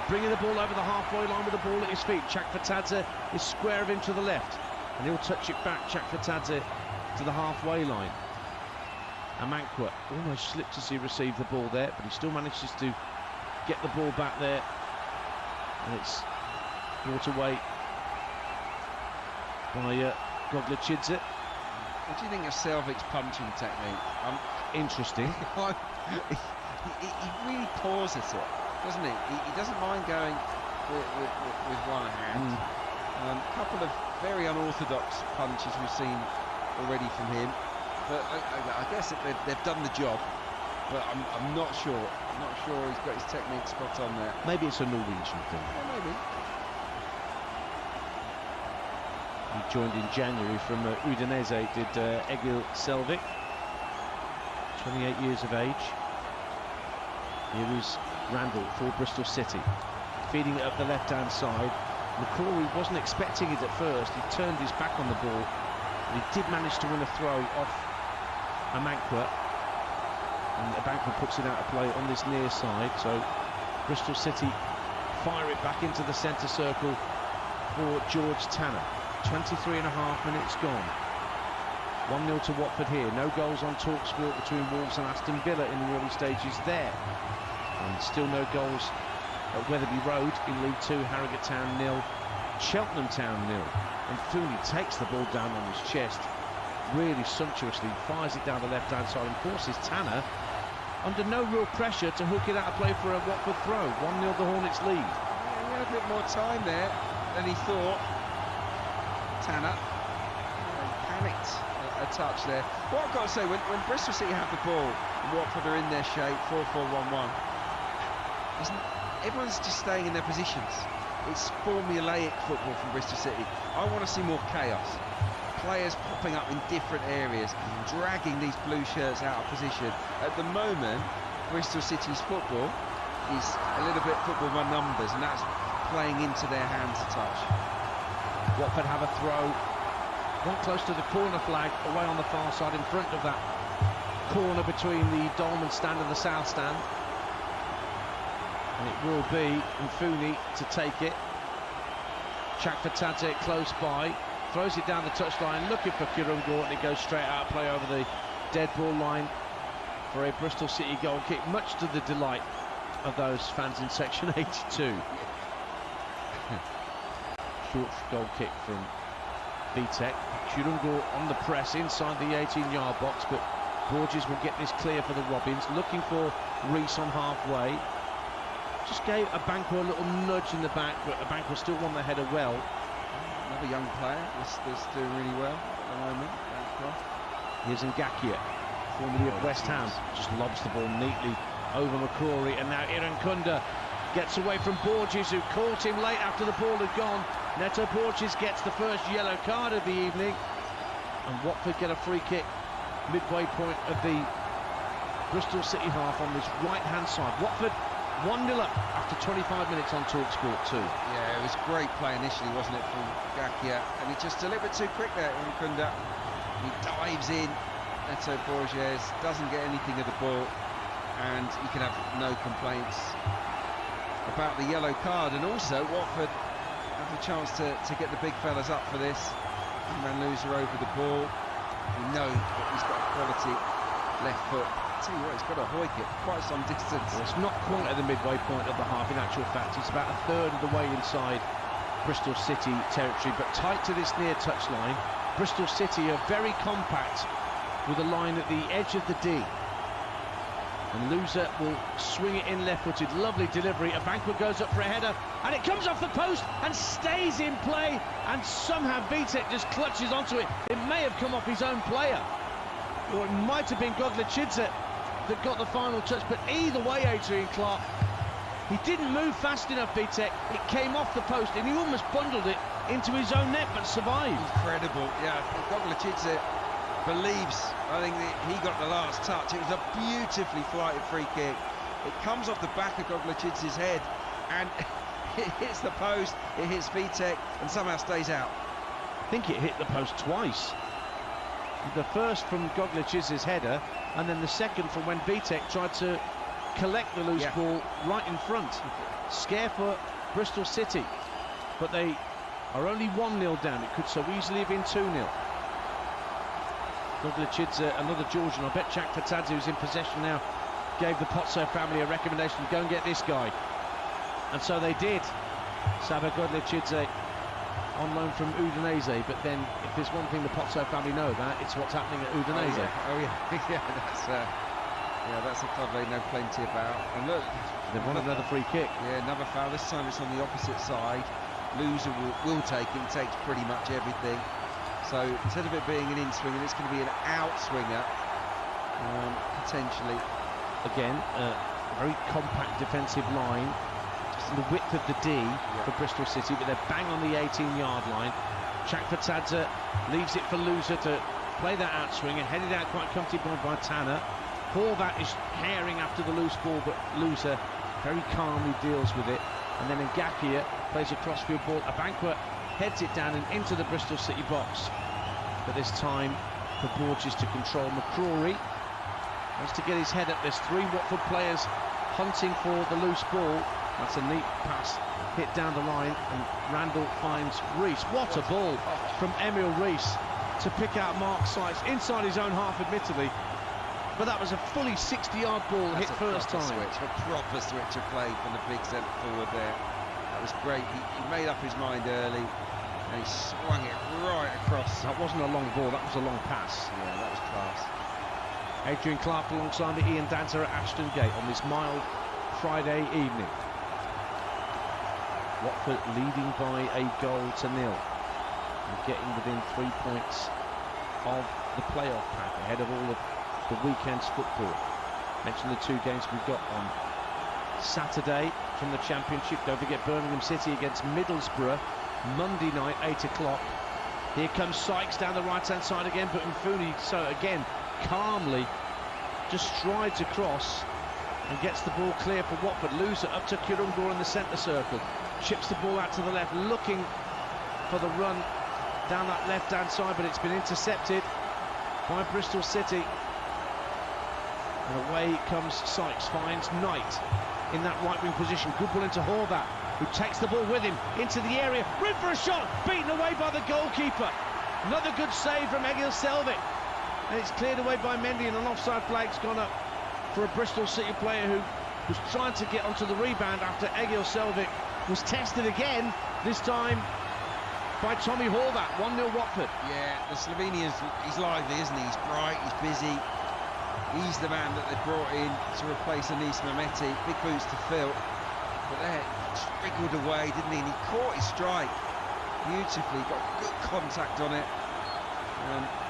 bringing the ball over the halfway line with the ball at his feet. Chakfatadze is square of him to the left, and he'll touch it back, Chakfatadze, to the halfway line. Amankwa almost slipped as he received the ball there, but he still manages to get the ball back there, and it's brought away by Goglachidze. What do you think of Selvik's punching technique? Interesting. he really paws at it, doesn't he? He doesn't mind going with one hand. A couple of very unorthodox punches we've seen already from him, but I guess they've done the job. But I'm not sure. I'm not sure he's got his technique spot on there. Maybe it's a Norwegian thing. Yeah, maybe. He joined in January from Udinese, did Egil Selvik, 28 years of age. Here is Randall for Bristol City, feeding it up the left-hand side. McCrory wasn't expecting it at first. He turned his back on the ball, but he did manage to win a throw off Amankwa, and Amankwa puts it out of play on this near side. So Bristol City fire it back into the centre circle for George Tanner. 23.5 minutes gone. 1-0 to Watford here. No goals on TalkSport between Wolves and Aston Villa in the early stages there. And still no goals at Wetherby Road in League Two. Harrogate Town 0, Cheltenham Town 0. And Fooney takes the ball down on his chest, really sumptuously, fires it down the left-hand side and forces Tanner under no real pressure to hook it out of play for a Watford throw. 1-0 the Hornets lead. Yeah, he had a bit more time there than he thought. Tanner panicked a touch there. What I've got to say, when Bristol City have the ball and Watford are in their shape, 4-4-1-1, everyone's just staying in their positions. It's formulaic football from Bristol City. I want to see more chaos. Players popping up in different areas, dragging these blue shirts out of position. At the moment, Bristol City's football is a little bit football by numbers, and that's playing into their hands a touch. Watford have a throw, not close to the corner flag, away on the far side in front of that corner between the Dolman stand and the South stand. And it will be Mfuni to take it. Chakfatadze close by, throws it down the touchline, looking for Kurungor, and it goes straight out, play over the dead ball line for a Bristol City goal kick, much to the delight of those fans in section 82. Short goal kick from Vitek. Kurungor on the press inside the 18-yard box, but Borges will get this clear for the Robins, looking for Rees on halfway. Just gave Abankwa a little nudge in the back, but Abankwa still won the header well. Another young player that's doing really well at the moment. Here's Ngakia, formerly of West Ham, just lobs the ball neatly over McCrory, and now Iran Kunda gets away from Borges, who caught him late after the ball had gone. Neto Borges gets the first yellow card of the evening, and Watford get a free kick midway point of the Bristol City half on this right-hand side. Watford 1-0 up after 25 minutes on TalkSport 2. Yeah, it was great play initially, wasn't it, from Ngakia, and it's just a little bit too quick there, Iran Kunda. He dives in, Neto Borges doesn't get anything of the ball, and you can have no complaints about the yellow card. And also Watford have the chance to get the big fellas up for this. Man loser over the ball. We know that he's got a quality left foot. I'll tell you what, he's got a hoik it quite some distance. Well, it's not quite at the midway point of the half, in actual fact. It's about a third of the way inside Bristol City territory, but tight to this near touchline. Bristol City are very compact with a line at the edge of the D. And Loser will swing it in left-footed. Lovely delivery. Abankwah goes up for a header, and it comes off the post and stays in play. And somehow Vitek just clutches onto it. It may have come off his own player, or it might have been Goglachidze that got the final touch. But either way, Adrian Clark, he didn't move fast enough, Vitek. It came off the post, and he almost bundled it into his own net, but survived. Incredible. Yeah, Goglachidze believes, I think, that he got the last touch. It was a beautifully flighted free kick. It comes off the back of Goglachidze's head, and it hits the post, it hits Vitek, and somehow stays out. I think it hit the post twice. The first from Goglachidze's header, and then the second from when Vitek tried to collect the loose ball right in front. Scare for Bristol City, but they are only 1-0 down. It could so easily have been 2-0. Goglachidze, another Georgian. I bet Jack Fatadze, who's in possession now, gave the Pozzo family a recommendation: go and get this guy. And so they did. Saba Goglachidze on loan from Udinese, but then if there's one thing the Pozzo family know about, it's what's happening at Udinese. That's a club they know plenty about. And look, they've won another free kick. Yeah, another foul. This time it's on the opposite side. Loser will take it. He takes pretty much everything. So instead of it being an in-swinger, it's going to be an out-swinger, potentially. Again, a very compact defensive line, just in the width of the D for Bristol City, but they're bang on the 18-yard line. Jack Fatadze leaves it for Loser to play that out-swinger, headed out quite comfortably by Tanner. Horvat is herring after the loose ball, but Loser very calmly deals with it. And then Ngakia plays a crossfield ball. Abankwah heads it down and into the Bristol City box. But this time for Borges to control. McCrory wants to get his head up. There's 3 Watford players hunting for the loose ball. That's a neat pass hit down the line, and Randall finds Rees. What a ball from Emil Rees to pick out Mark Sykes inside his own half, admittedly. But that was a fully 60-yard ball. That's hit first time. A proper switch of play from the big centre forward there. That was great. He made up his mind early, and he swung it right across. That wasn't a long ball, that was a long pass. Yeah, that was class. Adrian Clark alongside the Ian Dancer at Ashton Gate on this mild Friday evening. Watford leading by a goal to 0 and getting within 3 points of the playoff pack ahead of all of the weekend's football. Mention the 2 games we've got on Saturday from the Championship. Don't forget Birmingham City against Middlesbrough, Monday night, 8 o'clock. Here comes Sykes down the right-hand side again, but Mfuni, so again, calmly just strides across and gets the ball clear for Watford. Loser up to Kirungur in the centre circle. Chips the ball out to the left, looking for the run down that left-hand side, but it's been intercepted by Bristol City. And away comes Sykes, finds Knight in that right-wing position. Good ball into Horvat, who takes the ball with him into the area. Room for a shot, beaten away by the goalkeeper. Another good save from Egil Selvik. And it's cleared away by Mendy, and an offside flag's gone up for a Bristol City player who was trying to get onto the rebound after Egil Selvik was tested again, this time by Tommy Horvat. 1-0 Watford. Yeah, the Slovenian, he's lively, isn't he? He's bright, he's busy. He's the man that they brought in to replace Anis Mehmeti. Big boots to fill. But there, wriggled away, didn't he? And he caught his strike beautifully, got good contact on it.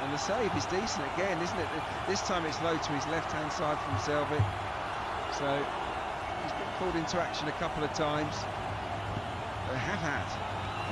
And the save is decent again, isn't it? This time it's low to his left-hand side from Selvik. So he's been called into action a couple of times. They have had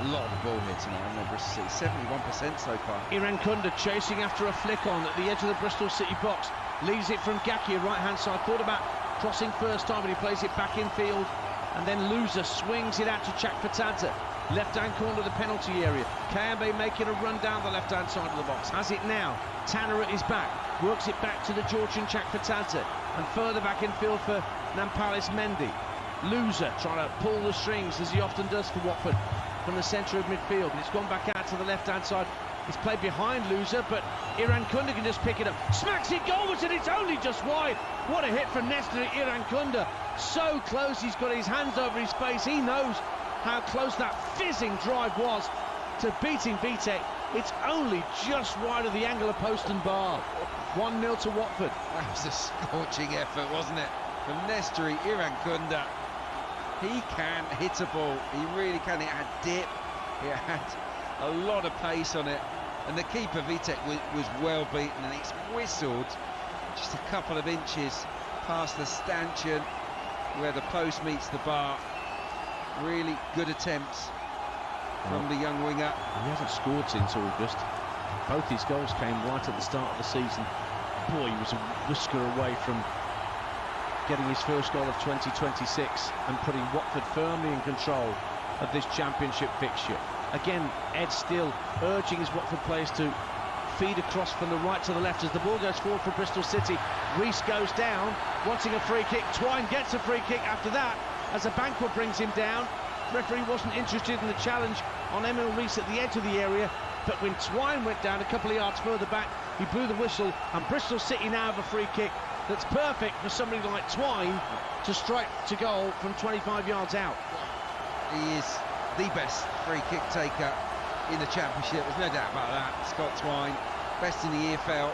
a lot of the ball here tonight, haven't they, Bristol City? 71% so far. Irankunda chasing after a flick on at the edge of the Bristol City box. Leaves it from Ngakia, right-hand side. Thought about crossing first time, but he plays it back infield. And then Loser swings it out to Jack Fatadze. Left-hand corner of the penalty area. Kayambe making a run down the left-hand side of the box. Has it now. Tanner at his back. Works it back to the Georgian Jack Fatadze. And further back infield for Nampalis Mendy. Loser trying to pull the strings, as he often does for Watford, from the centre of midfield. And it's gone back out to the left-hand side. It's played behind Loser, but Irankunda can just pick it up. Smacks it goalwards, and it's only just wide. What a hit from Nestor Irankunda. So close, he's got his hands over his face. He knows how close that fizzing drive was to beating Vitek. It's only just wide of the angle of post and bar. 1-0 to Watford. That was a scorching effort, wasn't it? From Nesteri Irankunda. He can hit a ball. He really can. It had dip. It had a lot of pace on it. And the keeper, Vitek, was well beaten, and it's whistled just a couple of inches past the stanchion where the post meets the bar. Really good attempts from the young winger. He hasn't scored since August. Both his goals came right at the start of the season. Boy, he was a whisker away from getting his first goal of 2026 and putting Watford firmly in control of this championship fixture. Again, Ed still urging his Watford players to feed across from the right to the left as the ball goes forward for Bristol City. Rees goes down, wanting a free kick. Twine gets a free kick after that as Abankwah brings him down. Referee wasn't interested in the challenge on Emil Rees at the edge of the area, but when Twine went down a couple of yards further back, he blew the whistle, and Bristol City now have a free kick that's perfect for somebody like Twine to strike to goal from 25 yards out. He is the best free kick taker in the championship, there's no doubt about that. Scott Twine, best in the EFL.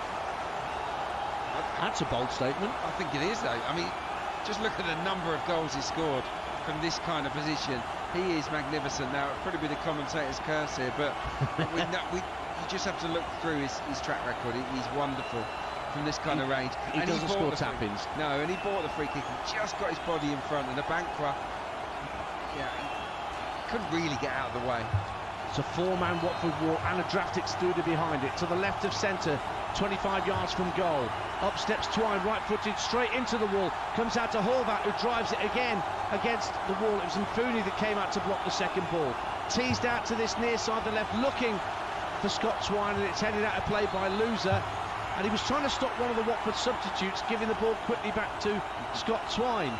That's a bold statement. I think it is, though. I mean, just look at the number of goals he scored from this kind of position. He is magnificent. Now, it'll probably be the commentator's curse here, but you just have to look through his track record. He's wonderful from this kind of range. He doesn't score tap-ins. No, and he bought the free kick and just got his body in front, and Abankwah, yeah, he couldn't really get out of the way. It's a four-man Watford wall and a draft excluder behind it. To the left of centre, 25 yards from goal. Up steps Twine, right-footed, straight into the wall. Comes out to Horvath, who drives it again against the wall. It was Mfuni that came out to block the second ball. Teased out to this near side, the left, looking for Scott Twine, and it's headed out of play by Loser. And he was trying to stop one of the Watford substitutes, giving the ball quickly back to Scott Twine.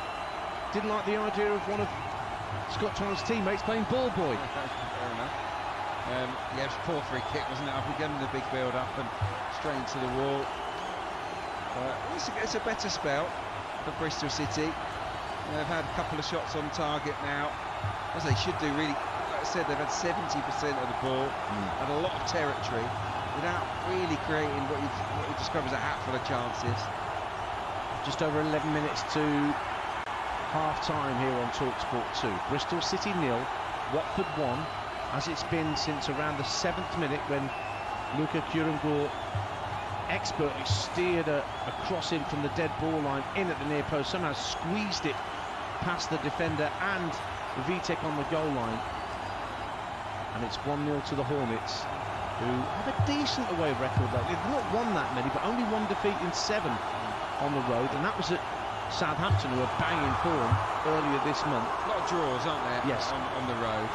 Didn't like the idea of one of Scott Twine's teammates playing ball boy. Fair enough. Yeah, it was a poor free kick, wasn't it? Up again in the big build-up and straight into the wall. It's a better spell for Bristol City. They've had a couple of shots on target now, as they should do, really. Like I said, they've had 70% of the ball and a lot of territory without really creating what you describe as a hatful of chances. Just over 11 minutes to half-time here on TalkSport 2. Bristol City 0, Watford 1, as it's been since around the 7th minute when Luka Kurungor expertly steered a cross in from the dead ball line in at the near post, somehow squeezed it past the defender and Vitek on the goal line. And it's 1-0 to the Hornets, who have a decent away record though. They've not won that many, but only one defeat in 7 on the road, and that was at Southampton, who are banging form earlier this month. A lot of draws, aren't there? Yes. On the road.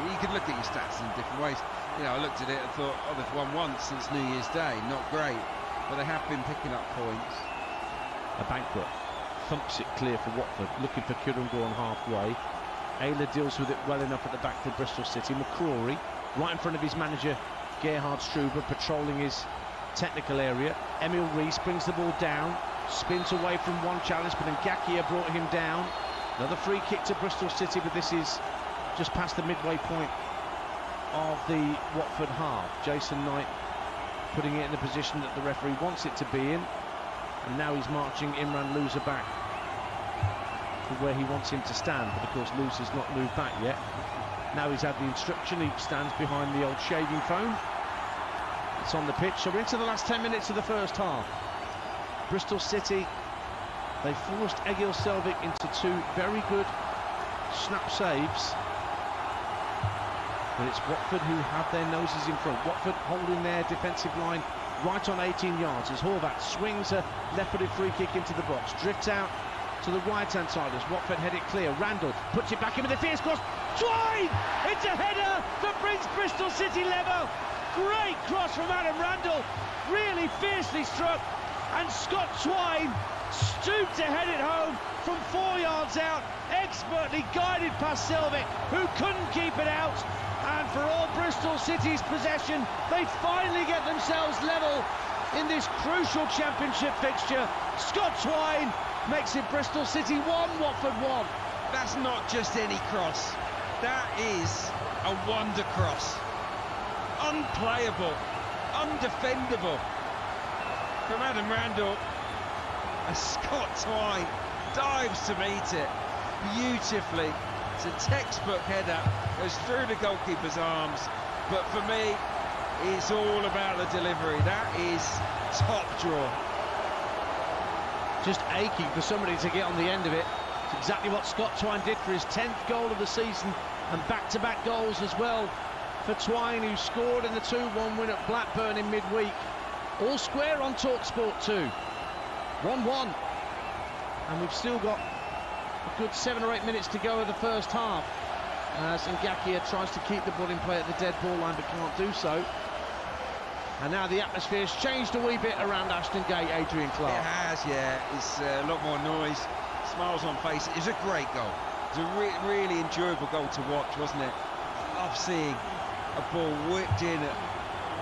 You could look at your stats in different ways. You know, I looked at it and thought, oh, they've won once since New Year's Day. Not great, but they have been picking up points. Abankwah thumps it clear for Watford, looking for Kurungor on halfway. Ayler deals with it well enough at the back for Bristol City. McCrory, right in front of his manager, Gerhard Struber, patrolling his technical area. Emil Rees brings the ball down, spins away from one challenge, but Ngakia brought him down. Another free kick to Bristol City, but this is just past the midway point of the Watford half. Jason Knight putting it in the position that the referee wants it to be in, and now he's marching Imran Loser back to where he wants him to stand, but of course Loser's not moved back yet. Now he's had the instruction, he stands behind the old shaving foam. It's on the pitch, so we're into the last 10 minutes of the first half. Bristol City, they forced Egil Selvik into 2 very good snap saves, but it's Watford who have their noses in front. Watford holding their defensive line right on 18 yards as Horvath swings a left-footed free kick into the box, drifts out to the right-hand side as Watford head it clear. Randall puts it back in with a fierce cross. Twine! It's a header that brings Bristol City level. Great cross from Adam Randall, really fiercely struck, and Scott Twine stooped to head it home from 4 yards out, expertly guided past Selvik, who couldn't keep it out. And for all Bristol City's possession, they finally get themselves level in this crucial championship fixture. Scott Twine makes it Bristol City 1, Watford 1. That's not just any cross. That is a wonder cross. Unplayable, undefendable from Adam Randall. And Scott Twine dives to meet it beautifully. It's a textbook header, goes through the goalkeeper's arms. But for me, it's all about the delivery. That is top draw. Just aching for somebody to get on the end of it. It's exactly what Scott Twine did for his 10th goal of the season, and back-to-back goals as well for Twine, who scored in the 2-1 win at Blackburn in midweek. All square on TalkSport 2. 1-1. And we've still got a good 7 or 8 minutes to go of the first half, as Ngakia tries to keep the ball in play at the dead ball line but can't do so. And now the atmosphere's changed a wee bit around Aston Gate, Adrian Clark. It has, yeah. It's a lot more noise, smiles on faces. It was a great goal. It was a really enjoyable goal to watch, wasn't it? I love seeing a ball whipped in at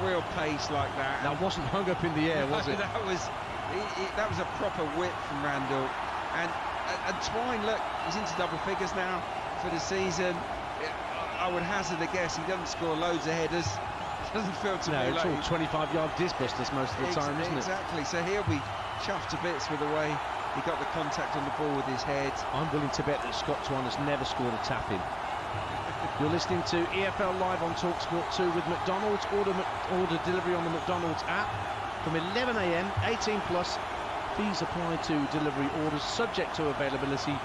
real pace like that. That wasn't hung up in the air, was it? That was a proper whip from Randall. And Twine, look, he's into double figures now for the season. I would hazard a guess he doesn't score loads of headers. Doesn't feel to me it's like all 25-yard disbusters most of the time, isn't it? Exactly. So he'll be chuffed to bits with the way he got the contact on the ball with his head. I'm willing to bet that Scott Twine has never scored a tap-in. You're listening to EFL Live on TalkSport 2 with McDonald's. Order delivery on the McDonald's app from 11 a.m. 18 plus. Fees apply to delivery orders subject to availability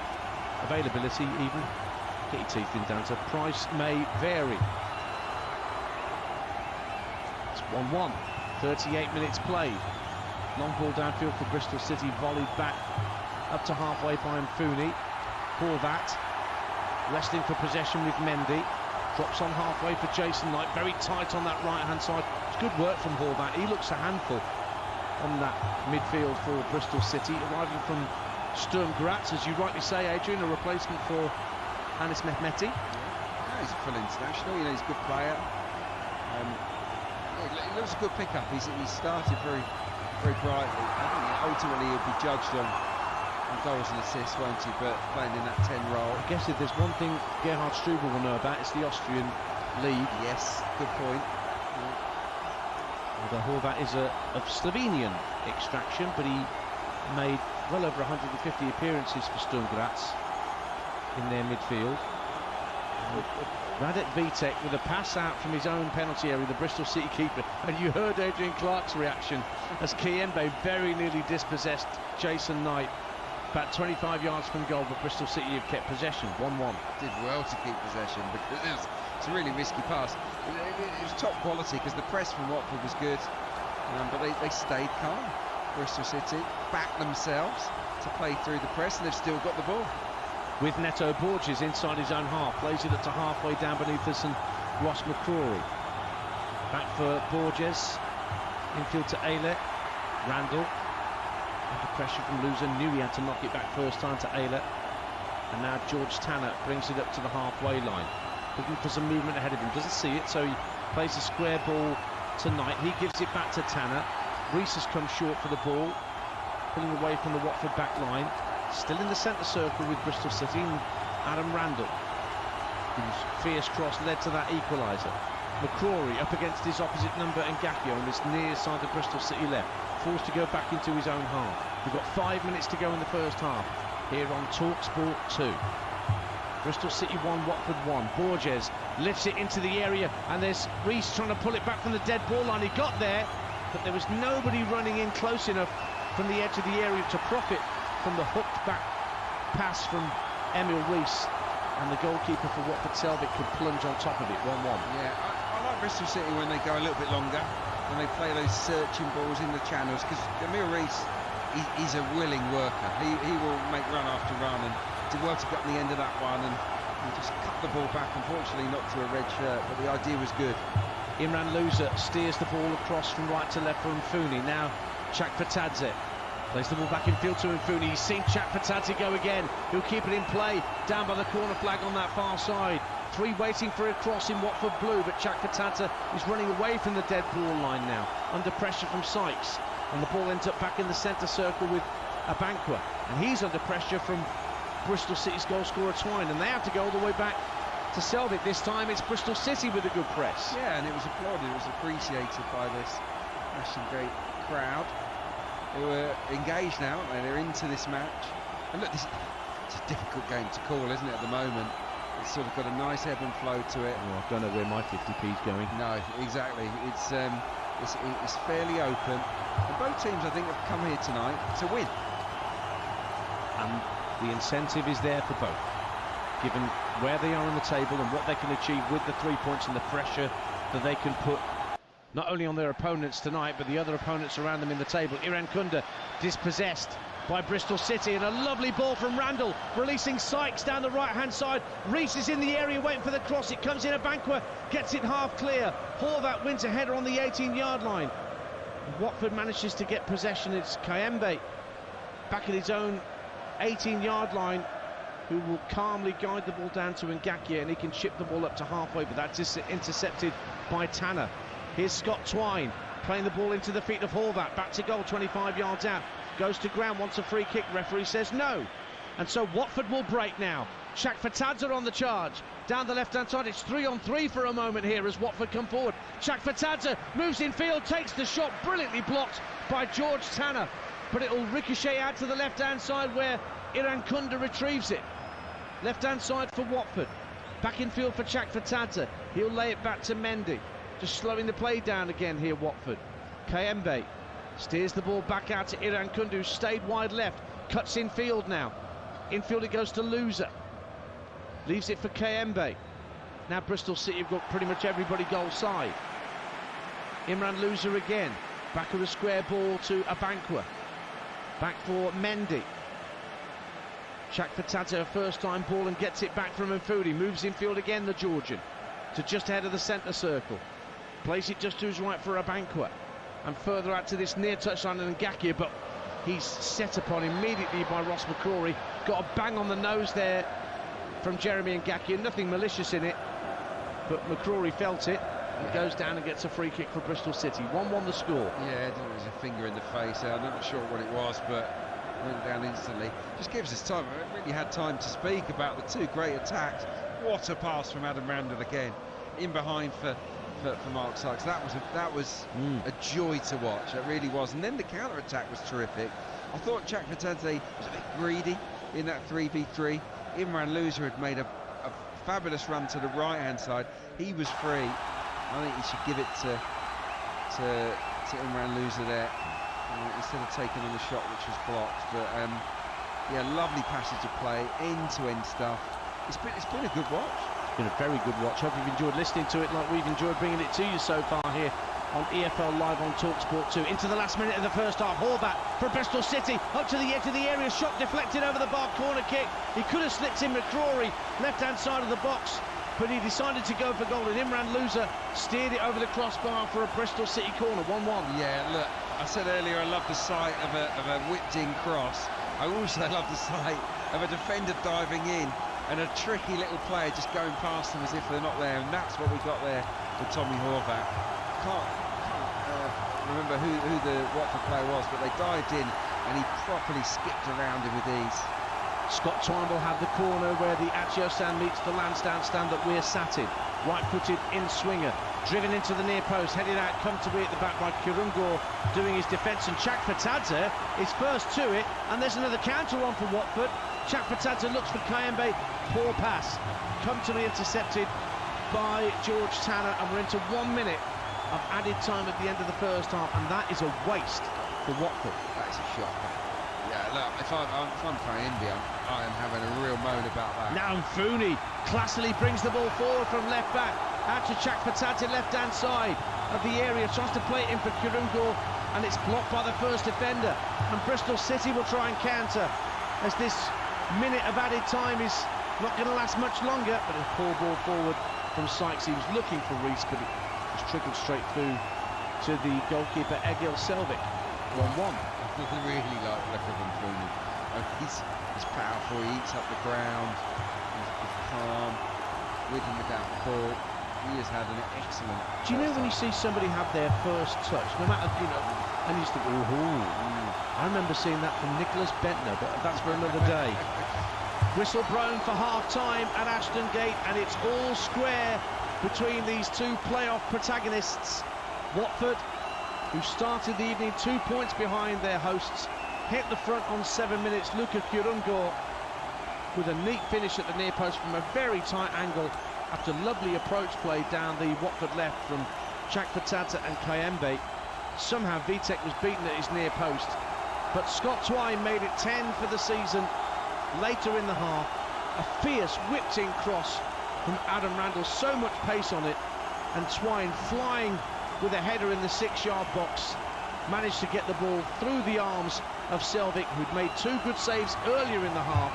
even. Get your teeth in, Danta. Price may vary. 1-1, 38 minutes played. Long ball downfield for Bristol City, volleyed back up to halfway by Mfuni. Horvat wrestling for possession with Mendy. Drops on halfway for Jason Knight, very tight on that right-hand side. It's good work from Horvat. He looks a handful on that midfield for Bristol City, arriving from Sturm Graz, as you rightly say, Adrian, a replacement for Anis Mehmeti. Yeah, he's a full international, you know, he's a good player. It looks a good pickup. He started very, very brightly. I think ultimately he'll be judged on goals and assists, won't he? But playing in that 10 role. I guess if there's one thing Gerhard Struble will know about, it's the Austrian league. Yes, good point. Although Horvat is of Slovenian extraction, but he made well over 150 appearances for Sturm Graz in their midfield. Radek Vitek with a pass out from his own penalty area, the Bristol City keeper, and you heard Adrian Clark's reaction as Kiembe very nearly dispossessed Jason Knight. About 25 yards from goal, but Bristol City have kept possession. 1-1. Did well to keep possession because it's a really risky pass. It was top quality because the press from Watford was good, but they stayed calm. Bristol City backed themselves to play through the press, and they've still got the ball. With Neto Borges inside his own half, plays it up to halfway down beneath us, and Ross McCrory. Back for Borges, infield to Aylett, Randall, under pressure from Loser, knew he had to knock it back first time to Aylett, and now George Tanner brings it up to the halfway line, looking for some movement ahead of him, doesn't see it, so he plays a square ball to Knight, he gives it back to Tanner. Rees has come short for the ball, pulling away from the Watford back line. Still in the centre circle with Bristol City, and Adam Randall, whose fierce cross led to that equaliser. McCrory up against his opposite number, Ngakia, on this near side of Bristol City left, forced to go back into his own half. We've got 5 minutes to go in the first half here on TalkSport 2. Bristol City 1, Watford 1. Borges lifts it into the area, and there's Rees trying to pull it back from the dead ball line. He got there, but there was nobody running in close enough from the edge of the area to profit from the hooked back pass from Emil Rees, and the goalkeeper for Watford Selvig could plunge on top of it. 1-1. Yeah, I like Bristol City when they go a little bit longer, when they play those searching balls in the channels, because Emil Rees, he's a willing worker. He will make run after run, and did well to get on the end of that one and just cut the ball back. Unfortunately not to a red shirt, but the idea was good. Imran Loser steers the ball across from right to left for Mfuni. Now Chak Fatadze plays the ball back in field to Mfuni. He's seen Chak Fatadze go again. He'll keep it in play down by the corner flag on that far side. 3 waiting for a cross in Watford blue, but Chak Fatadze is running away from the dead ball line now, under pressure from Sykes, and the ball ends up back in the centre circle with Abankwah, and he's under pressure from Bristol City's goal scorer Twine, and they have to go all the way back to Selvig. This time it's Bristol City with a good press. Yeah, and it was applauded, it was appreciated by this Ashton Gate crowd who are engaged now, and they're into this match. And look, it's a difficult game to call, isn't it, at the moment? It's sort of got a nice ebb and flow to it. Oh, I don't know where my 50p's going. No, exactly. It's fairly open. And both teams, I think, have come here tonight to win. And the incentive is there for both, given where they are on the table and what they can achieve with the 3 points and the pressure that they can put not only on their opponents tonight, but the other opponents around them in the table. Iran Kunda dispossessed by Bristol City, and a lovely ball from Randall, releasing Sykes down the right-hand side. Rees is in the area waiting for the cross. It comes in, Abankwa gets it half clear. Horvath wins a header on the 18-yard line. Watford manages to get possession. It's Kayembe back at his own 18-yard line, who will calmly guide the ball down to Ngakia, and he can chip the ball up to halfway, but that's intercepted by Tanner. Here's Scott Twine playing the ball into the feet of Horvath, back to goal, 25 yards out, goes to ground, wants a free kick, referee says no, and so Watford will break now. Chakfatadze on the charge, down the left-hand side. It's 3-on-3 for a moment here as Watford come forward. Chakfatadze moves in field, takes the shot, brilliantly blocked by George Tanner, but it'll ricochet out to the left-hand side where Iran Kunda retrieves it. Left-hand side for Watford, back in field for Chakfatadze. He'll lay it back to Mendy, just slowing the play down again here, Watford. Kayembe steers the ball back out to Iran Kunda, who stayed wide left, cuts in field now. Infield it goes to Loser, leaves it for Kayembe. Now Bristol City have got pretty much everybody goal side. Imran Loser again, back of the square ball to Abankwa, back for Mendy. Chakfatadze a first time ball and gets it back from Mfudi, moves infield again, the Georgian, to just ahead of the centre circle, plays it just to his right for Abankwa, and further out to this near touchline and Ngakia, but he's set upon immediately by Ross McCrory. Got a bang on the nose there from Jeremy Ngakia, nothing malicious in it, but McCrory felt it and goes down and gets a free kick for Bristol City. 1-1 the score. Yeah, it was a finger in the face. I'm not sure what it was, but went down instantly. Just gives us time. I really had time to speak about the two great attacks. What a pass from Adam Randall again, in behind for Mark Sykes. That was a joy to watch. It really was. And then the counter attack was terrific. I thought Chakfatadze was a bit greedy in that 3v3. Imran Loser had made a fabulous run to the right hand side. He was free. I think he should give it to Imran Loser there, instead of taking on the shot which was blocked. But yeah, lovely passage of play, end-to-end stuff. It's been a good watch. It's been a very good watch. Hope you've enjoyed listening to it like we've enjoyed bringing it to you so far here on EFL Live on TalkSport 2. Into the last minute of the first half, Horvath for Bristol City, up to the edge of the area, shot deflected over the bar, corner kick. He could have slipped in McCrory, left-hand side of the box, but he decided to go for goal, and Imran Loser steered it over the crossbar for a Bristol City corner, 1-1. Yeah, look, I said earlier I love the sight of a whipped-in cross. I also love the sight of a defender diving in and a tricky little player just going past them as if they're not there, and that's what we got there with Tommy Horvath. Can't remember who the Watford player was, but they dived in and he properly skipped around him with ease. Scott Twine will have the corner where the Accio stand meets the Lansdowne stand that we're sat in. Right-footed in-swinger, driven into the near post, headed out comfortably at the back by Kirungor doing his defence, and Chakfatadze is first to it, and there's another counter on for Watford. Chakfatadze looks for Kayembe, poor pass, comfortably intercepted by George Tanner, and we're into 1 minute of added time at the end of the first half, and that is a waste for Watford. That is a shot. Yeah, look, if I'm Kayembe, I am having a real moan about that. Now Mfudi classily brings the ball forward from left back, out to Chakfatadze, left-hand side of the area, tries to play it in for Kirungor, and it's blocked by the first defender, and Bristol City will try and counter, as this minute of added time is not going to last much longer, but a poor ball forward from Sykes. He was looking for Rees, but it was trickled straight through to the goalkeeper Egil Selvik. 1-1. I really like the look of Mfudi. He's powerful, he eats up the ground, he's calm, with and without the ball. He has had an excellent... Do you know when you see somebody have their first touch, no matter, and you just think, I remember seeing that from Nicholas Bentner, but that's for another day. Whistle blown for half-time at Aston Gate, and it's all square between these two playoff protagonists. Watford, who started the evening 2 points behind their hosts, hit the front on 7 minutes. Luka Kurungo with a neat finish at the near post from a very tight angle after lovely approach play down the Watford left from Chakfatata and Kayembe. Somehow Vitek was beaten at his near post, but Scott Twine made it 10 for the season later in the half. A fierce whipped-in cross from Adam Randall, so much pace on it, and Twine flying with a header in the 6-yard box managed to get the ball through the arms of Selvik, who'd made 2 good saves earlier in the half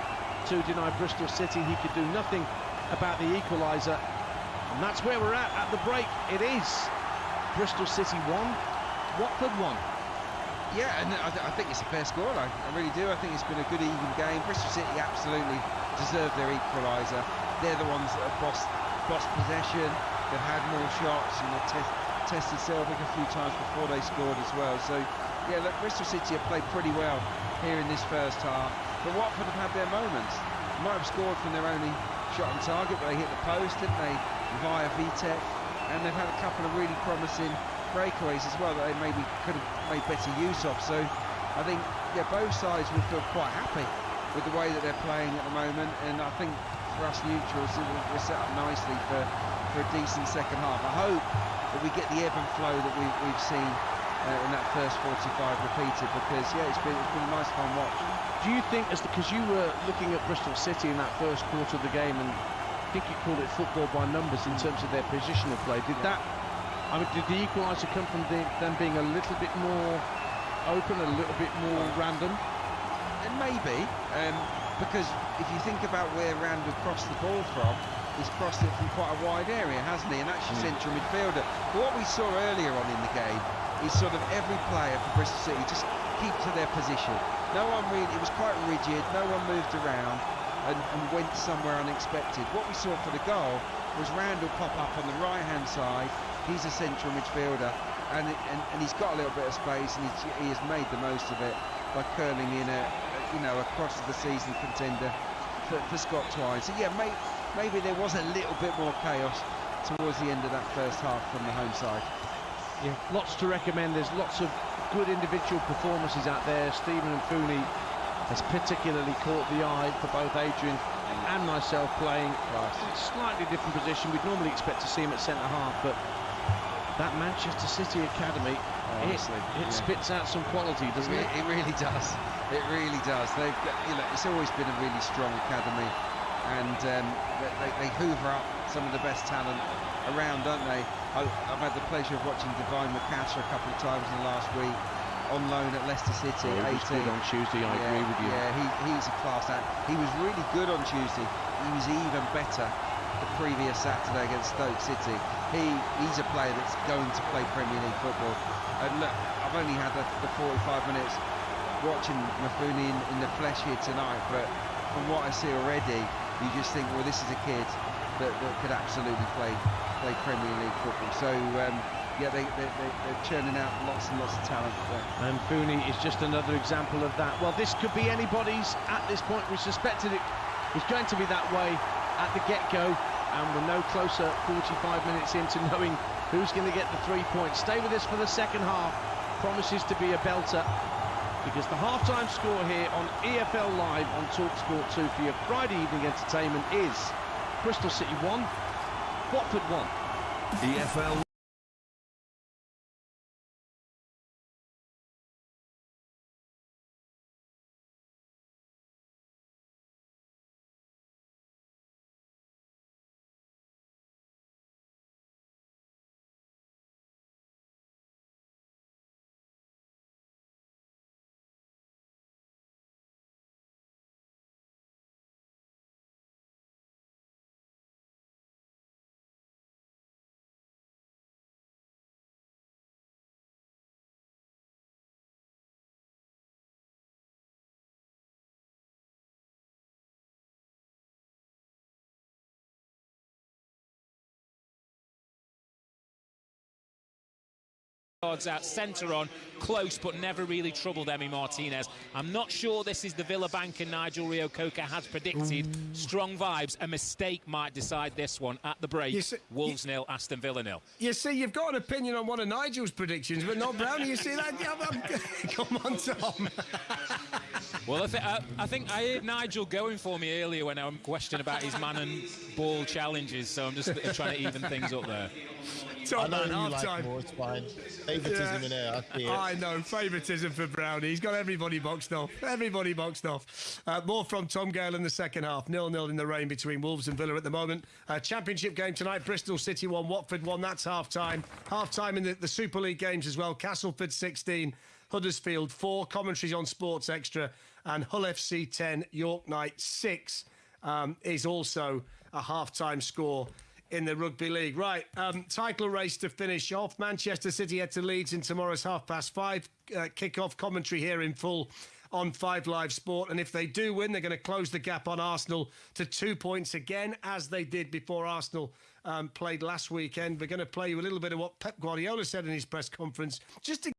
to deny Bristol City he could do nothing about the equaliser. And that's where we're at the break. It is Bristol City 1, Watford 1. Yeah, and I think it's a fair scoreline. I really do. I think it's been a good even game. Bristol City absolutely deserve their equaliser. They're the ones that have bossed possession. They've had more shots, and they've tested Selvik a few times before they scored as well. So, yeah, look, Bristol City have played pretty well here in this first half. But Watford have had their moments. They might have scored from their only shot on target, but they hit the post, didn't they, via Vitek. And they've had a couple of really promising breakaways as well that they maybe could have made better use of. So I think, yeah, both sides will feel quite happy with the way that they're playing at the moment, and I think for us neutrals we're set up nicely for a decent second half. I hope that we get the ebb and flow that we've seen in that first 45 repeated, because yeah, it's been a nice fun watch. Do you think, because you were looking at Bristol City in that first quarter of the game, and I think you called it football by numbers in terms of their positional play, did that, I mean, did the equaliser come from them being a little bit more open, a little bit more random? It may be, because if you think about where Randall crossed the ball from, he's crossed it from quite a wide area, hasn't he? And that's your central midfielder. But what we saw earlier on in the game is sort of every player for Bristol City just keep to their position. No one really, it was quite rigid, no one moved around and went somewhere unexpected. What we saw for the goal was Randall pop up on the right-hand side. He's a central midfielder, and he's got a little bit of space, and he has made the most of it by curling in a cross of the season contender for Scott Twine. So yeah, maybe there was a little bit more chaos towards the end of that first half from the home side. Yeah, lots to recommend. There's lots of good individual performances out there. Stephen and Fooney has particularly caught the eye for both Adrian and myself, playing a slightly different position. We'd normally expect to see him at centre half, but that Manchester City academy, it spits out some quality, doesn't it? It really does. It really does. They've, it's always been a really strong academy, and they hoover up some of the best talent around, don't they? I've had the pleasure of watching Divine Macassar a couple of times in the last week on loan at Leicester City. He was good on Tuesday. I agree with you. Yeah, he's a class act. He was really good on Tuesday. He was even better the previous Saturday against Stoke City. He's a player that's going to play Premier League football. And look, I've only had the 45 minutes watching Mafuni in the flesh here tonight, but from what I see already, you just think, well, this is a kid that could absolutely play Premier League football. So yeah, they're churning out lots and lots of talent there. And Fooney is just another example of that. Well, this could be anybody's at this point. We suspected it was going to be that way at the get-go, and we're no closer 45 minutes into knowing who's going to get the 3 points. Stay with us for the second half. Promises to be a belter, because the half-time score here on EFL Live on TalkSport 2 for your Friday evening entertainment is Bristol City 1, Watford 1. EFL out, centre on, close but never really troubled Emi Martinez. I'm not sure this is the Villa banker Nigel Reo-Coker has predicted. Strong vibes, a mistake might decide this one at the break. Wolves 0, Aston Villa 0. You see, you've got an opinion on one of Nigel's predictions, but not Brownie. You see that? Come on, Tom. Well, I think I heard Nigel going for me earlier when I questioned about his man and ball challenges, so I'm just trying to even things up there. Top man, half half time. More, it's fine. Favouritism in there, I see it. I know, favouritism for Brownie. He's got everybody boxed off. Everybody boxed off. More from Tom Gale in the second half. 0-0 in the rain between Wolves and Villa at the moment. Championship game tonight. Bristol City 1, Watford 1. That's half time. Half time in the Super League games as well. Castleford 16, Huddersfield 4. Commentaries on Sports Extra. And Hull FC 10, York Knight 6 is also a half-time score in the Rugby League. Right, title race to finish off. Manchester City head to Leeds in tomorrow's 5:30 kick-off. Commentary here in full on 5 Live Sport. And if they do win, they're going to close the gap on Arsenal to 2 points again, as they did before Arsenal played last weekend. We're going to play you a little bit of what Pep Guardiola said in his press conference, just to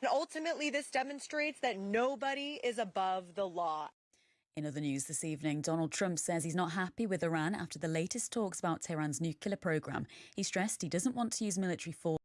And ultimately, this demonstrates that nobody is above the law. In other news this evening, Donald Trump says he's not happy with Iran after the latest talks about Tehran's nuclear program. He stressed he doesn't want to use military force.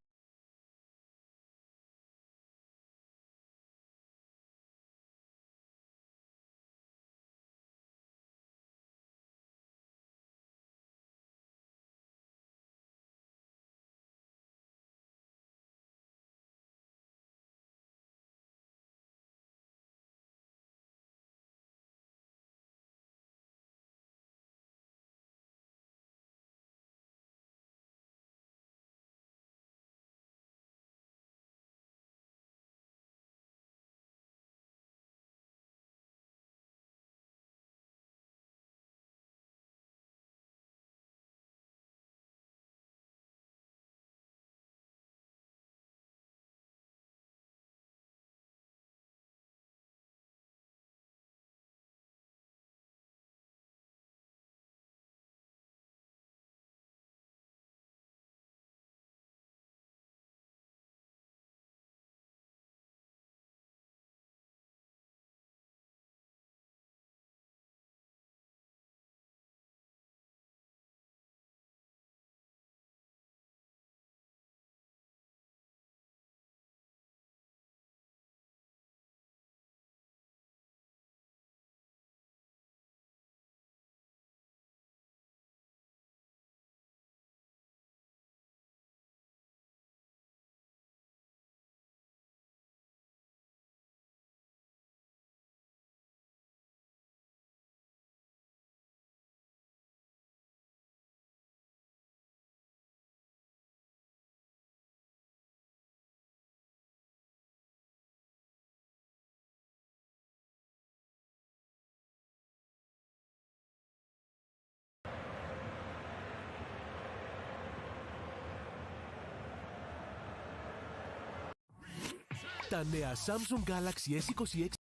Τα νέα Samsung Galaxy S26